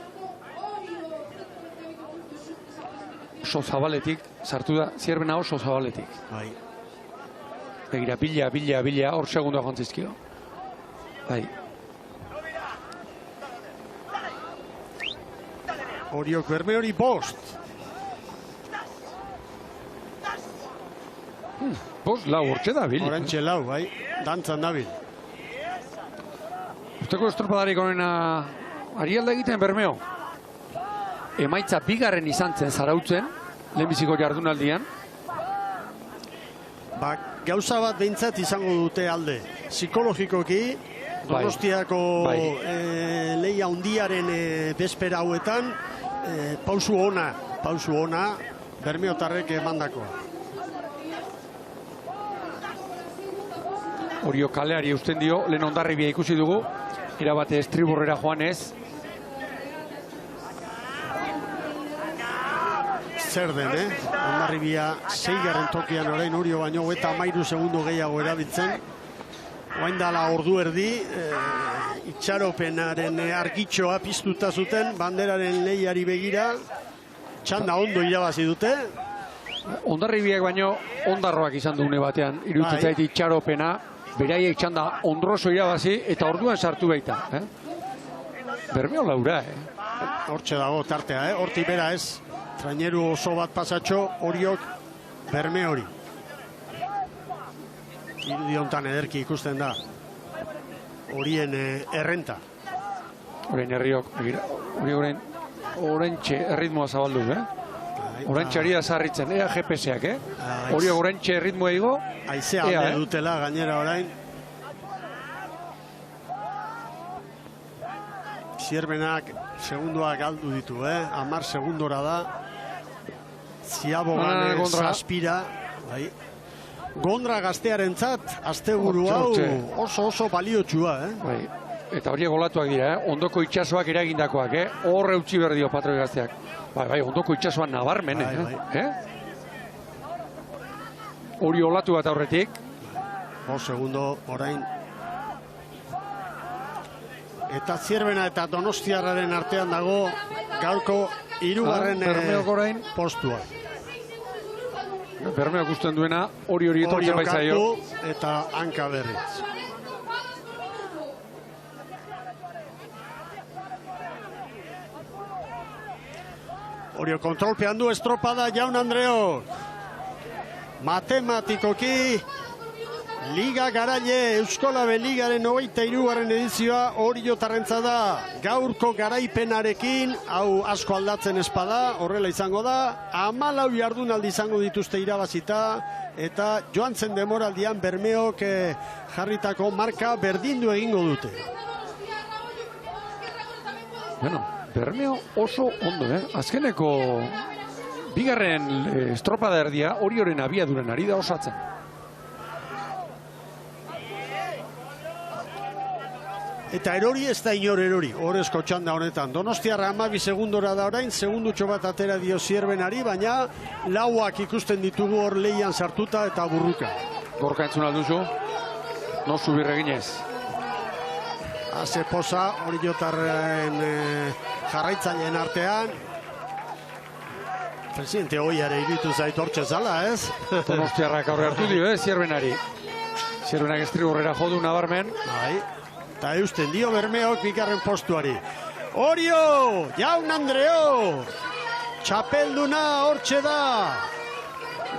Oso zabaletik, sartu da, Zierbena oso zabaletik. Bai. Begira, bila, hor segundua jontzizkio. Bai. Oriok Bermeori 5. 5, lau, hortxe da bil. Horentxe lau, bai, dantzan da bil. Usteko estropadarik honena Arialda egiten Bermeo. Emaitza 2. izan zen zarautzen, lehenbiziko jardunaldian. Gauza bat behintzat izango dute alde. Psikologikoki, Donostiako lehia hundiaren bespera hauetan, pausu ona, bermeotarrek emandakoa. Orio kaleari eusten dio, lehen Hondarribia ikusi dugu, erabate estriburrera joanez. Zer den, Hondarribia 6. tokian orain Orio baino eta 13 segundo gehiago erabiltzen. Oain dala ordu erdi, itxaropenaren argitxoa piztuta zuten, banderaren lehiari begira, txanda ondo irabazi dute. Hondarribiak baino ondarroak izan dune batean, iruditzen zait itxaropena, beraiek txanda ondroso irabazi eta orduan sartu baita. Bermeo laura, Hortxe dago tartea, horti bera ez, traineru oso bat pasatxo, Oriok berme hori. Irudi hontan ederki ikusten da horien errenta. Horien herriok, hori orentxe erritmoa zabaldu, Orentxe ari da zarritzen, ea GPS-ak, Hori orentxe erritmoa ego. Aizea alde dutela gainera orain. Zierbenak segundoak galdu ditu, 10 segundora da. Ziabogan zazpira. Gondra gaztearentzat asteburu hau oso baliotsua, Eta horiek olatuak dira, ondoko itxasoak eragindakoak, Horre utzi berdio patroi gazteak. Bai, ondoko itxasoan nabarmen, Hori olatu bat aurretik. 5 segundo orain. Eta Zierbena eta Donostiarraren artean dago gaurko 3. postua. Bermeok usten duena, hori etortzen baitzaio. Eta hanka berriz. Orio kontrolpean du estropada Jaun Andreok. Matematikoki Liga Garaile Euskolabe Ligaren 23. edizioa Oriotarrentza da. Gaurko garaipenarekin, hau asko aldatzen espada, horrela izango da. 14 jardunaldi izango dituzte irabazita. Eta joan zen demoraldian Bermeok jarritako marka berdindu egingo dute. Bueno, Bermeo oso ondo, Azkeneko bigarren estropada erdia Orioren abiaduran ari da osatzen. Eta erori ez da inor erori, horrezko txanda honetan. Donostiarra 12 segundora da orain, segundutxo bat atera dio Zierbenari, baina lauak ikusten ditugu hor lehian sartuta eta burruka. Gorka entzun alduzu, no subirreginez. Haze poza, Oriotarren jarraitzaileen artean. Presidente Oiare iritu zait hortxe zala, ez? Donostiarrak aurre hartu dio, Zierbenari. Zierbenak estriborrera jodu nabarmen. Eta eusten dio Bermeok bigarren postuari. Orio, Jaun Andreo, txapelduna hortxe da.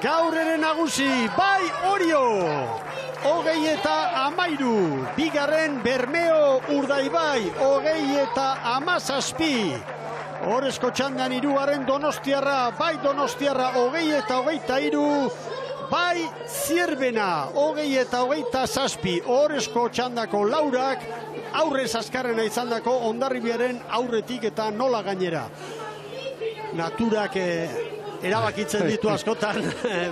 Gaur ere nagusi, bai Orio. 23, bigarren Bermeo Urdaibai, 17. Horrezko txandan 3. Donostiarra, bai Donostiarra 20-23, bai Zierbena 20-27. Horrezko txandako laurak, aurrez azkarrena izandako Hondarribiaren aurretik eta nola gainera. Naturak erabakitzen ditu askotan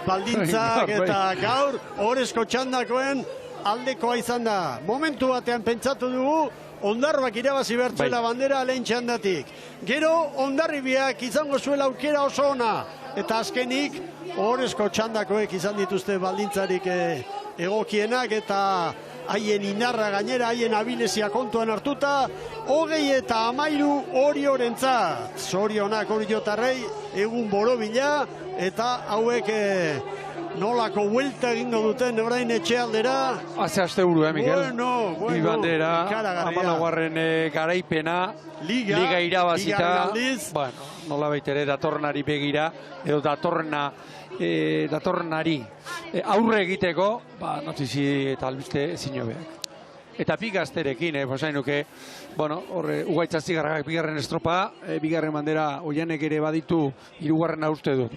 baldintzak eta gaur horrezko txandakoen aldekoa izan da. Momentu batean pentsatu dugu Hondarribak irabazi bertzuela bandera lehen txandatik. Gero Hondarribiak izango zuela aukera oso ona. Eta azkenik horrezko txandakoek izan dituzte baldintzarik egokienak eta haien inarra gainera, haien abilezia kontuan hartuta, 20-13 Oriorentzat. Zorionak Oriotarrei egun borobila eta hauek nolako buelta egingo duten orain etxealdera. Haze asteburu, Mikel? Bueno. Bi bandera, 14. garaipena, Liga irabazita. Bueno, nola baitere datornari begira, edo datornari aurre egiteko, notizi eta albiste zinobeak. Eta bi gazterekin, posainuke, bueno, horre, Ugaitzazigarrak bigarren estropa, bigarren bandera oianek ere baditu, 3. uste dut.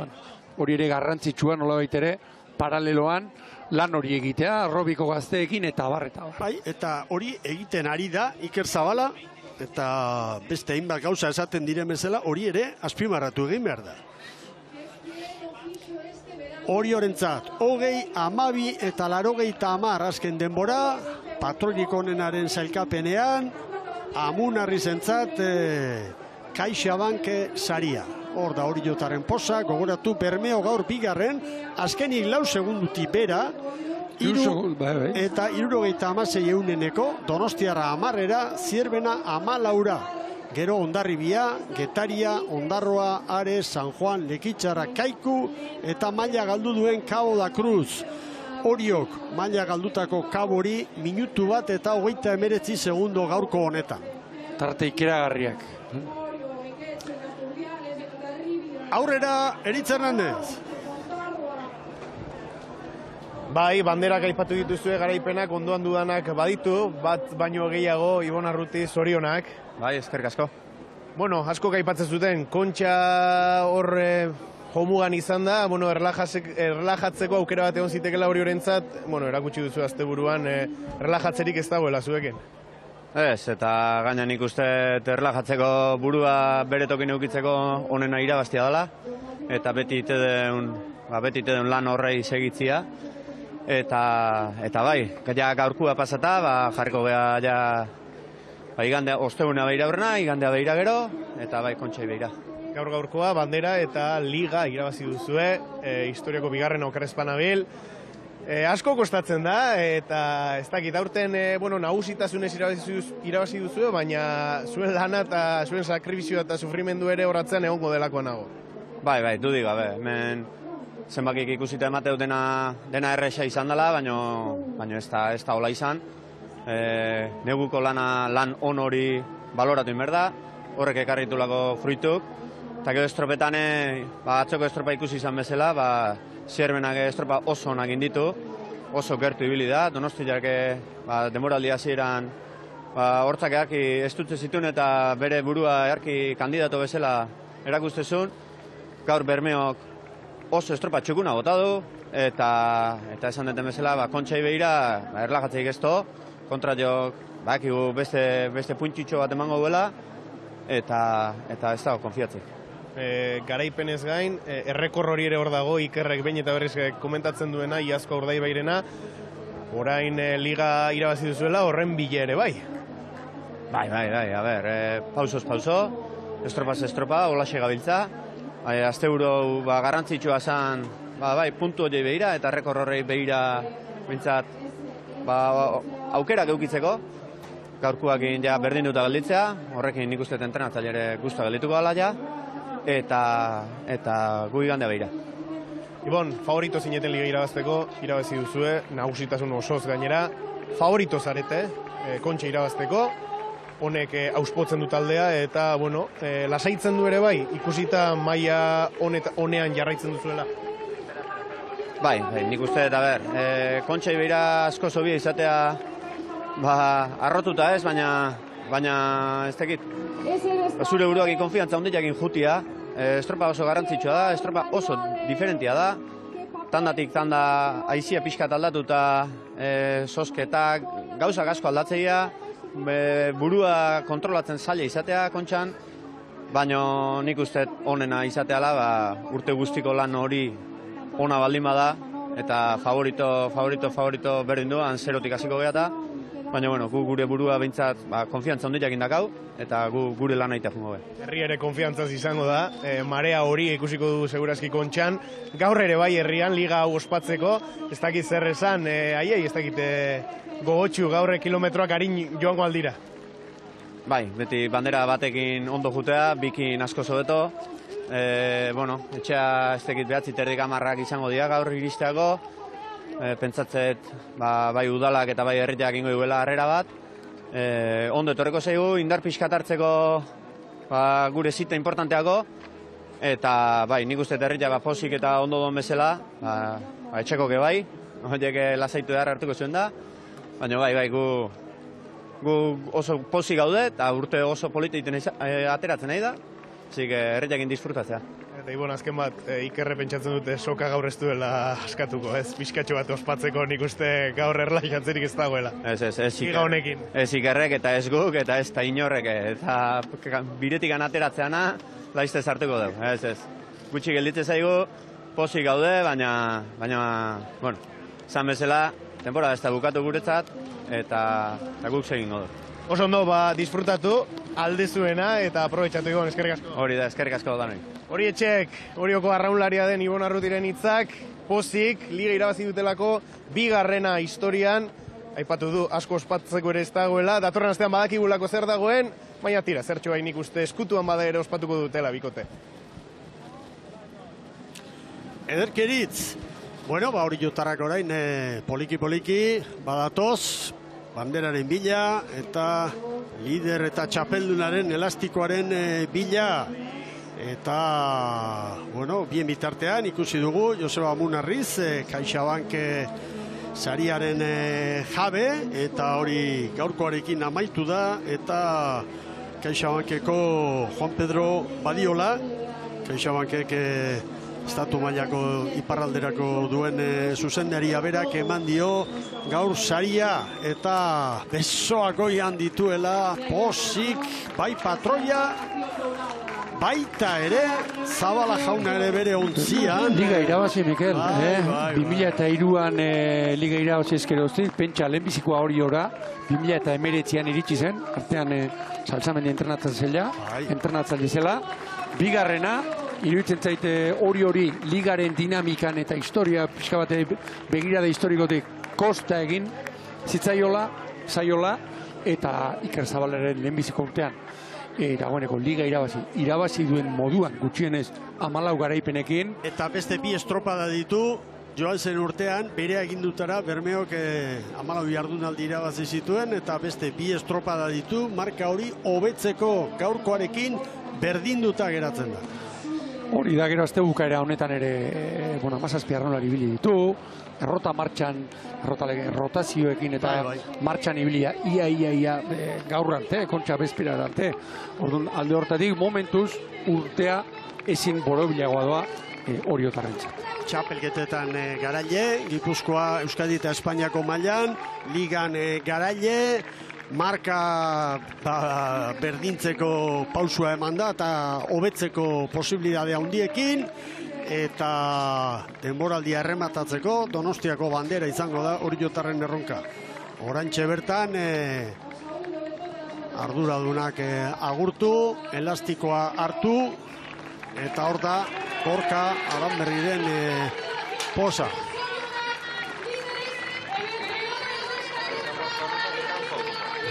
Hori ere garrantzitsua nola baitere, paraleloan, lan hori egitea, Robiko gazteekin eta barreta. Bai, eta hori egiten ari da Iker Zabala, eta beste hainbat gauza esaten diren bezala, hori ere azpimarratu egin behar da. Oriorentzat, 20, 12 eta 80 azken denbora, patroirik onenaren zailkapenean, Amunarrizentzat CaixaBank saria. Hor da Oriotaren posa, gogoratu Bermeo gaur bigarren, azkenik 4 segundutik bera, eta 76 Donostiarra 10, Zierbena 14. Gero Hondarribia, Getaria, Ondarroa, Ares, San Juan, Lekitxarra, Kaiku eta maila galdu duen Cabo da Cruz. Oriok maila galdutako kabori minutu bat eta 39 segundo gaurko honetan. Tarte ikeragarriak. Aurrera, Eritz Hernandez. Bai, banderak aipatu dituzue, garaipenak ondoan dudanak baditu, bat baino gehiago, Ibon Arruti, zorionak. Bai, eskerrik asko. Bueno, asko aipatzen zuten, Kontxa horre jomugan izan da, bueno, erlajatzeko aukera bat egon zitekela Oriorentzat, bueno, erakutsi duzu asteburuan, erlajatzerik ez dagoela zuekin. Ez, eta gaina nik uste erlajatzeko burua bere tokin eukitzeko onena irabaztia dela, eta beti itedeun lan horrei segitzia. Eta bai, gaia gaurkua pasata, jarriko geha ja igandea osteguna behira horrena, igandea behira gero, eta bai, Kontxai behira. Gaurkoa, bandera eta liga irabazi duzue, historiako bigarren okerrezpan abil. Asko kostatzen da, eta ez dakit, aurten nagusitasunez irabazi duzue, baina zuen lana eta zuen sakrifizioa eta sufrimendu ere horratzean egongo delakoa nago. Bai, dudik gabe, hemen zenbakik ikusita emateu dena erresa izan dela, baina ez da hola izan. Neguko lan on hori baloratu inberda, horrek ekarritulako fruituk, eta gero estropetan, atzoko estropa ikusi izan bezala, Zierbenak estropa oso onak inditu, oso gertu ibili da, Donostiak denboraldi hasieran hortzak earki estutze zituen eta bere burua earki kandidato bezala erakustezun. Gaur Bermeok oso estropa txukuna bota du, eta esan duten bezala, Kontxai behira, erlajatzeik ez to, kontra jok, beste puntitxo bat emango duela, eta ez dago konfiatzik. Garaipenez gain, errekor hori ere hor dago, Ikerrek behin eta berriz komentatzen duena, iazko Urdaibairena, orain liga irabazi duzuela, horren bile ere bai. Bai, a ber, pausoz pauso, estropaz estropa, holaxe gabiltza, asteburu garrantzitsua zan, puntu hori behira, eta errekor horrei behira bintzat aukerak eukitzeko, gaurkuakin ja berdinduta galditzea, horrekin nik uste entrenatzailere guztua galdituko gala ja, eta gu igandea behira. Ibon, favorito zineten liga irabazteko, irabazi duzue, nagusitasun osoz gainera, favorito zarete, Kontxa irabazteko, honek auspotzen du taldea, eta, lasaitzen du ere bai, ikusita maila honean jarraitzen duzuela. Bai, nik uste eta Kontxai behira asko zobia izatea arrotuta ez, baina ez tekit, zure buruak konfiantza ondiak jutia, estropa oso garrantzitsua da, estropa oso diferentia da, tandatik tanda aizia pixkat aldatuta, sosketak, gauzak asko aldatzeia, burua kontrolatzen zaila izatea Kontxan, baina nik uste onena izateala, urte guztiko lan hori ona baldin bada, eta favorito berdin duan zerotik hasiko gehiata, baina gu gure burua behintzat konfiantza ondiak indakau, eta gure lan aitea fungo be. Herri ere konfiantzaz izango da, marea hori ikusiko du segurazki Kontxan, gaur ere bai herrian liga hau ospatzeko, ez dakit zer esan, ez dakit gogotxu gaurre kilometroak harin joango aldira. Bai, beti bandera batekin ondo jutea, bikin asko zobeto, etxea ez dakit behatzit erdik amarrak izango dira gaur iristeako, pentsatzet bai udalak eta bai herriak ingo duela harrera bat, ondo etorreko zaigu, indar pixkat hartzeko gure zita importanteako, eta bai, nik uste herriak posik eta ondo don bezala, etxeko ke bai, horiek lasaitu behar hartuko zuen da, baina bai, gu oso posik gaude, eta urte oso politeiten ateratzen nahi da, zik herriakin disfrutatzea. Eta Ibon, azken bat, Ikerre pentsatzen dute soka gaur ez duela askatuko, ez? Pixkatxo bat ospatzeko nik uste gaur erlaixatzerik ez dagoela. Ez Ikerrek eta ez guk eta ez inorrek, eta biretik anateratzea laizte zartuko dugu, ez. Gutxi gelditze zaigu, pozik gaude, baina, bueno, zan bezala, temporada ez da bukatu guretzat, eta guk segin godu. Oso ondo, disfrutatu alde zuena eta aprobetxatu egon, eskerrik asko. Hori da, eskerrik asko danoi. Hori etxek, Orioko arraunlaria den Ibon Arrutiren hitzak, pozik, liga irabazi dutelako, bigarrena historian, aipatu du asko ospatzeko ere ez dagoela, datorren astean badakigulako zer dagoen, baina tira, zertxo hain ikuste eskutuan bada ere ospatuko dutela bikote. Ederkeritz, bueno, hori jotarrak orain poliki-poliki badatoz, banderaren bila eta lider eta txapeldunaren elastikoaren bila. Eta, bueno, bien bitartean ikusi dugu Joseba Munarriz, CaixaBank sariaren jabe, eta hori gaurkoarekin amaitu da, eta CaixaBankeko Juan Pedro Badiola, CaixaBankek estatu mailako iparralderako duen zuzendaria berak eman dio gaur saria, eta besoak goian dituela, pozik, bai patroia, baita ere, Zabala jauna ere bere ontzian. Liga irabazi, Mikel. 2003an Liga irabazi ezkeroztik, pentsa lehenbizikoa hori ora, 2019an iritsi zen, artean Salsamendi entrenatzaile zela. Bigarrena, iruditzen zaite hori ligaren dinamikan eta historia, pixka bate begirada historikotik kosta egin, zitzaiola, eta Iker Zabalaren lehenbiziko urtean. Dagoeneko liga irabazi duen moduan, gutxienez 14 garaipenekin. Eta beste bi estropada ditu, joan zen urtean, bere egindutara Bermeok 14 jardunaldi irabazi zituen, eta beste bi estropada ditu, marka hori hobetzeko gaurkoarekin berdinduta geratzen da. Hori da, gero azte bukaera honetan ere, amazazpi arraunlari ibili ditu, rotazioekin eta martxan ibilia ia gaur arte, kontxa bezpira arte. Orduan, alde hortatik, momentuz urtea ezin borobilagoa doa Oriotarrentzat. Txapelketetan garaile, Gipuzkoa, Euskadi eta Espainiako mailan, ligan garaile, marka berdintzeko pausua eman da eta hobetzeko posibilidade handiekin, eta denboraldia errematatzeko Donostiako bandera izango da Oriotarren erronka. Orantxe bertan arduradunak agurtu, elastikoa hartu, eta hor da Gorka Aranberriren posa.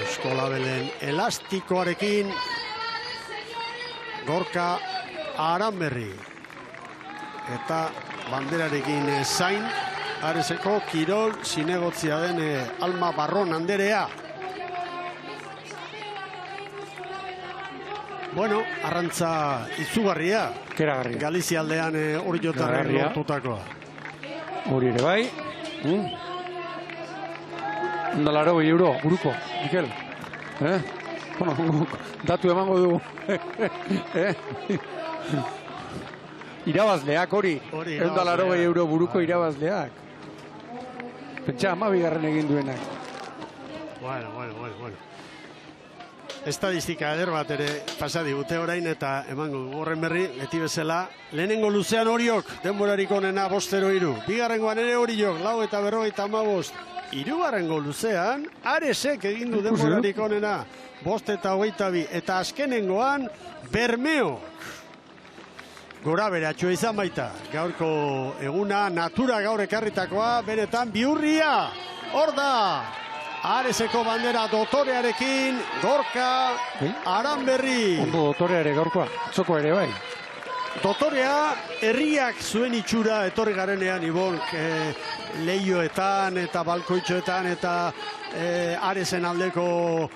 Eskolabelen elastikoarekin Gorka Aranberri. Eta banderarekin zain, Areseko kirol zinegotzia den Alma Barron anderea. Bueno, arrantza izugarria. Keragarria. Galizia aldean Oriotarren lortutakoa. Hori ere bai. Ondalaro euro, buruko, Mikel. Datu emango dugu. Irabazleak hori. Ondalaro euro buruko irabazleak. Pentsa, 12 egin duenak. Bueno. Estadistika eder bat ere pasadi gute orain eta emango dugu horren berri, beti bezala. Lehenengo luzean Oriok, denborarik onena 5-0-3. Bigarrengoan ere Oriok, 4:55. Hirugarrengo luzean, Aresek egin du denborarik onena 5:22. Eta azkenengoan, Bermeok. Gora beratxoa izan baita. Gaurko eguna, natura gaur ekarritakoa, benetan bihurria. Hor da! Areseko bandera dotorearekin, Gorka Aranberri. Ondo dotoreare gaurkoa, txoko ere bai. Dotorea herriak zuen itxura etorri garenean, Ibon, lehioetan eta balkoitxoetan eta Aresen aldeko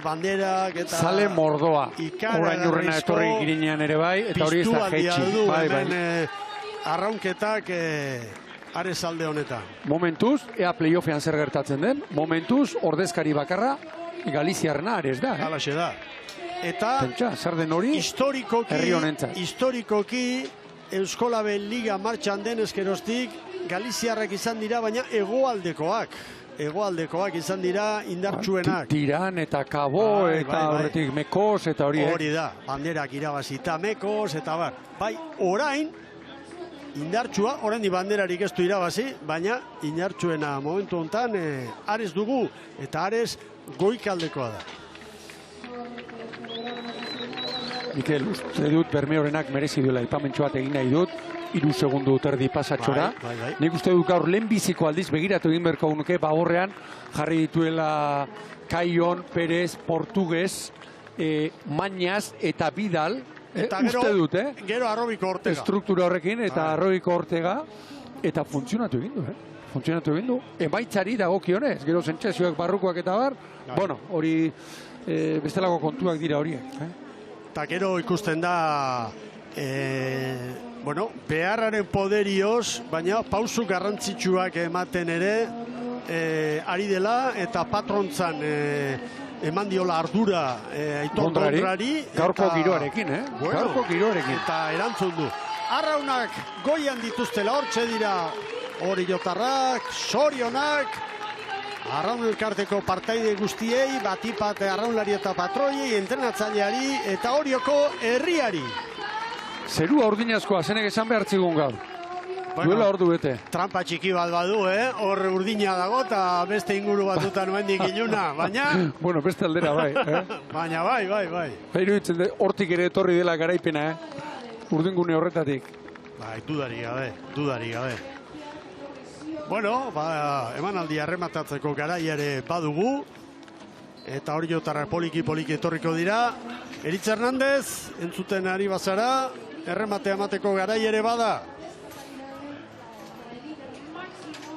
banderak eta... Zale mordoa, orain urrena etorri girinean ere bai, eta hori ez da jetxi. Hemen arraunketak Ares alde honetan. Momentuz, ea playoffean zer gertatzen den, momentuz, ordezkari bakarra, Galiziarrena Ares da. Halaxe da. Eta zer den hori, herri honentzat. Historikoki, Euskolabel Liga martxan den ezkeroztik, Galiziarrak izan dira, baina hegoaldekoak izan dira indartsuenak. Tiran eta Kabo eta horretik Mekos eta hori. Hori da, banderak irabazita Mekos eta bar. Bai, orain, indartsua, oraindik banderarik ez du irabazi, baina indartsuena momentu hontan Ares dugu, eta Ares goikaldekoa da. Mikel, uste dut Bermeorenak merezi duela aipamentxo bat egin nahi dut, 3 segundu terdi pasatxora. Bai. Nik uste dut gaur lehenbiziko aldiz begiratu egin berko nuke, Bagorrean jarri dituela Kaion, Perez, Portugues, Mañas eta Vidal. Eta uste dut, gero Arrobiko Ortega. Estruktura horrekin eta Arrobiko Ortega, eta funtzionatu egin du, Funtzionatu egin du. Emaitzari dagokionez, gero sentsazioak barrukoak eta bar, bueno, hori bestelako kontuak dira horiek. Eta gero ikusten da, beharraren poderioz, baina pausu garrantzitsuak ematen ere ari dela, eta patrontzan eman diola ardura Aitor Bondrari. Gaurko giroarekin, Gaurko giroarekin. Eta erantzun du. Arraunak goian dituztela, hortxe dira Oriotarrak, Sorionak, Arraun elkarteko partaide guztiei, batipat arraunlari eta patroiei, entrenatzaileari eta Orioko herriari. Zerua urdinazkoa, zenek esan behar txigun gaur. Duela ordu bete. Trampa txiki bat badu, hor urdina dago eta beste inguru batutan mendik iluna, baina... Bueno, beste aldera bai, Baina bai. Bairu ditzen, hortik ere etorri dela garaipena, urdingune horretatik. Bai, dudari gabe. Bueno, emanaldi arrematatzeko garaiare badugu, eta Oriotarrak poliki etorriko dira. Eritz Hernandez, entzuten ari bazara, errematea emateko garaiare bada.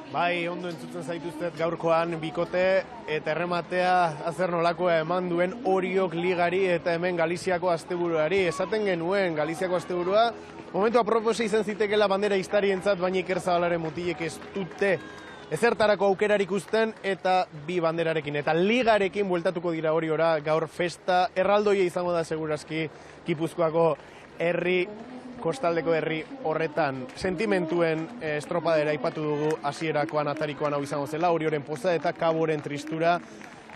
Bai, ondo entzuten zaituztet gaurkoan bikote eta errematea azer nolakoa eman duen Oriok ligari eta hemen Galiziako asteburuari. Esaten genuen Galiziako asteburua, momentu aproposa izan zitekela bandera iztarientzat, baina Iker Zabalaren mutilek ez dute ezertarako aukerarik usten eta bi banderarekin eta ligarekin bueltatuko dira Oriora gaur festa erraldoia izango da segurazki Gipuzkoako kostaldeko herri horretan. Sentimentuen estropadera aipatu dugu hasierakoan atarikoan hau izango zela, Orioren poza eta Kaboren tristura.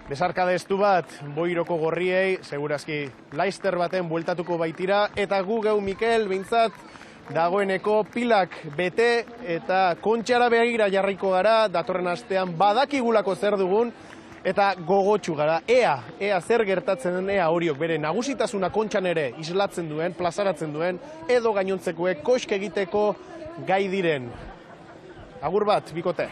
Besarkada estu bat, Boiroko gorriei, segurazki Laister baten bueltatuko baitira, eta gu geu Mikel, bintzat, dagoeneko pilak bete eta kontxara begira jarraiko gara, datorren astean badakigulako zer dugun, eta gogotsu gara, ea zer gertatzen den, ea Oriok bere nagusitasuna kontxan ere islatzen duen, plazaratzen duen, edo gainontzekoek kosk egiteko gai diren. Agur bat, bikote.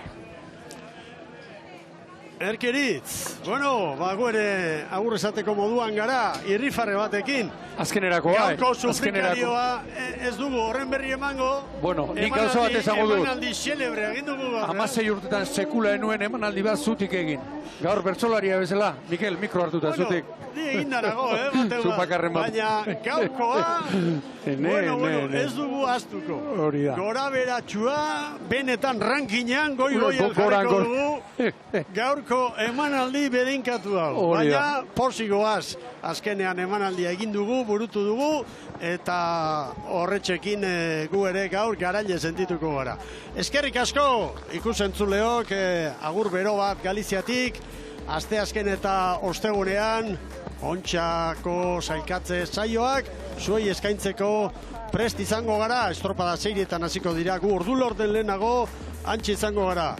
Erkeritz, gu ere agur esateko moduan gara, irrifarre batekin. Azkenerako, Gaurko sufrikarioa ez dugu horren berri emango. Bueno, nik gauza bat esango dut. Emanaldi xelebre egin dugu gaur. 16 urtetan sekula enuen emanaldi bat zutik egin. Gaur bertsolaria bezala, Mikel, mikro hartuta zutik. Di egin darago, baina gaurkoa, ez dugu aztuko. Hori da. Gora beratxua, benetan rankinean, goi-goian jarriko dugu. Gaurko emanaldi berinkatu hau. Baina porsigoaz, azkenean emanaldia egin dugu, burutu dugu, eta horretxekin gu ere gaur garaile sentituko gara. Eskerrik asko, ikusentzuleok, agur bero bat Galiziatik, asteazken eta ostegunean, ontxako sailkatze saioak, zuei eskaintzeko prest izango gara, estropada seirietan hasiko dira, gu ordu lorden lehenago, antxe izango gara.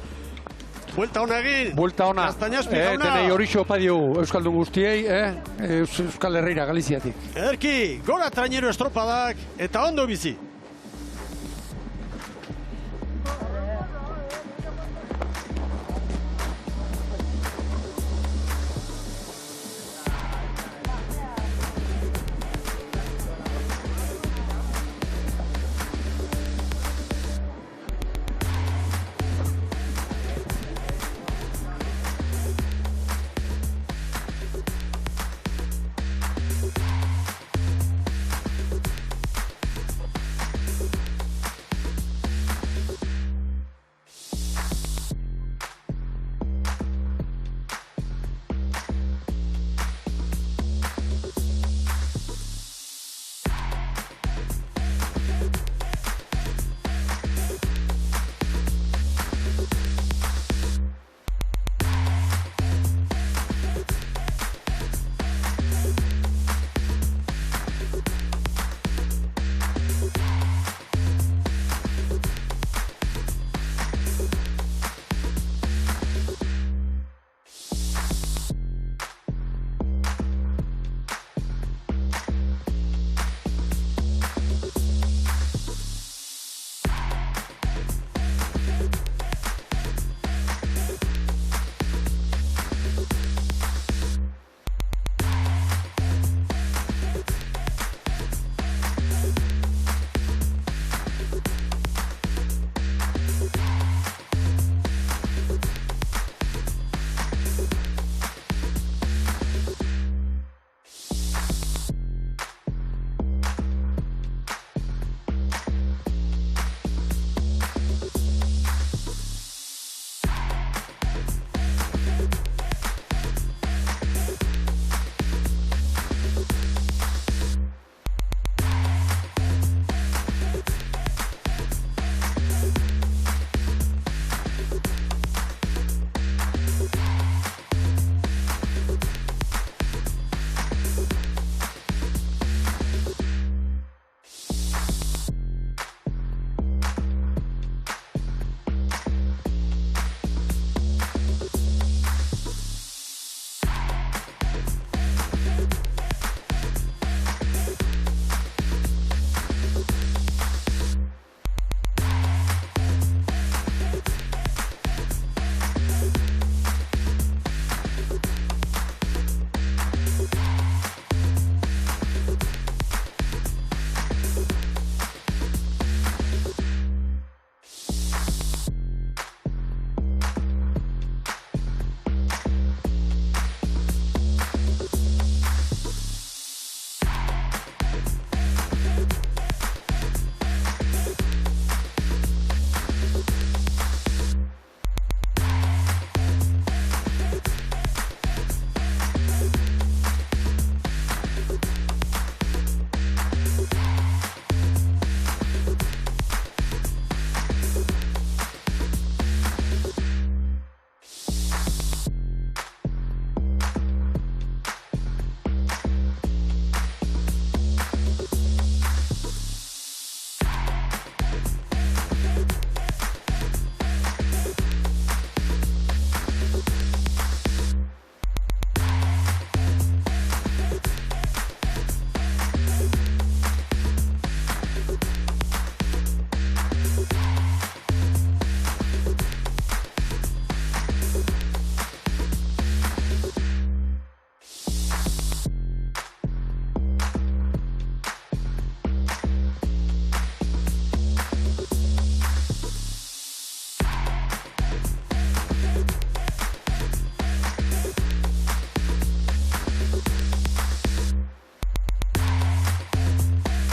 Buelta hona egin! Buelta hona! Tenei hori xopa diogu Euskaldun guztiei, Euskal Herrira, Galiziatik. Erki, gora trainero estropadak, eta ondo bizi!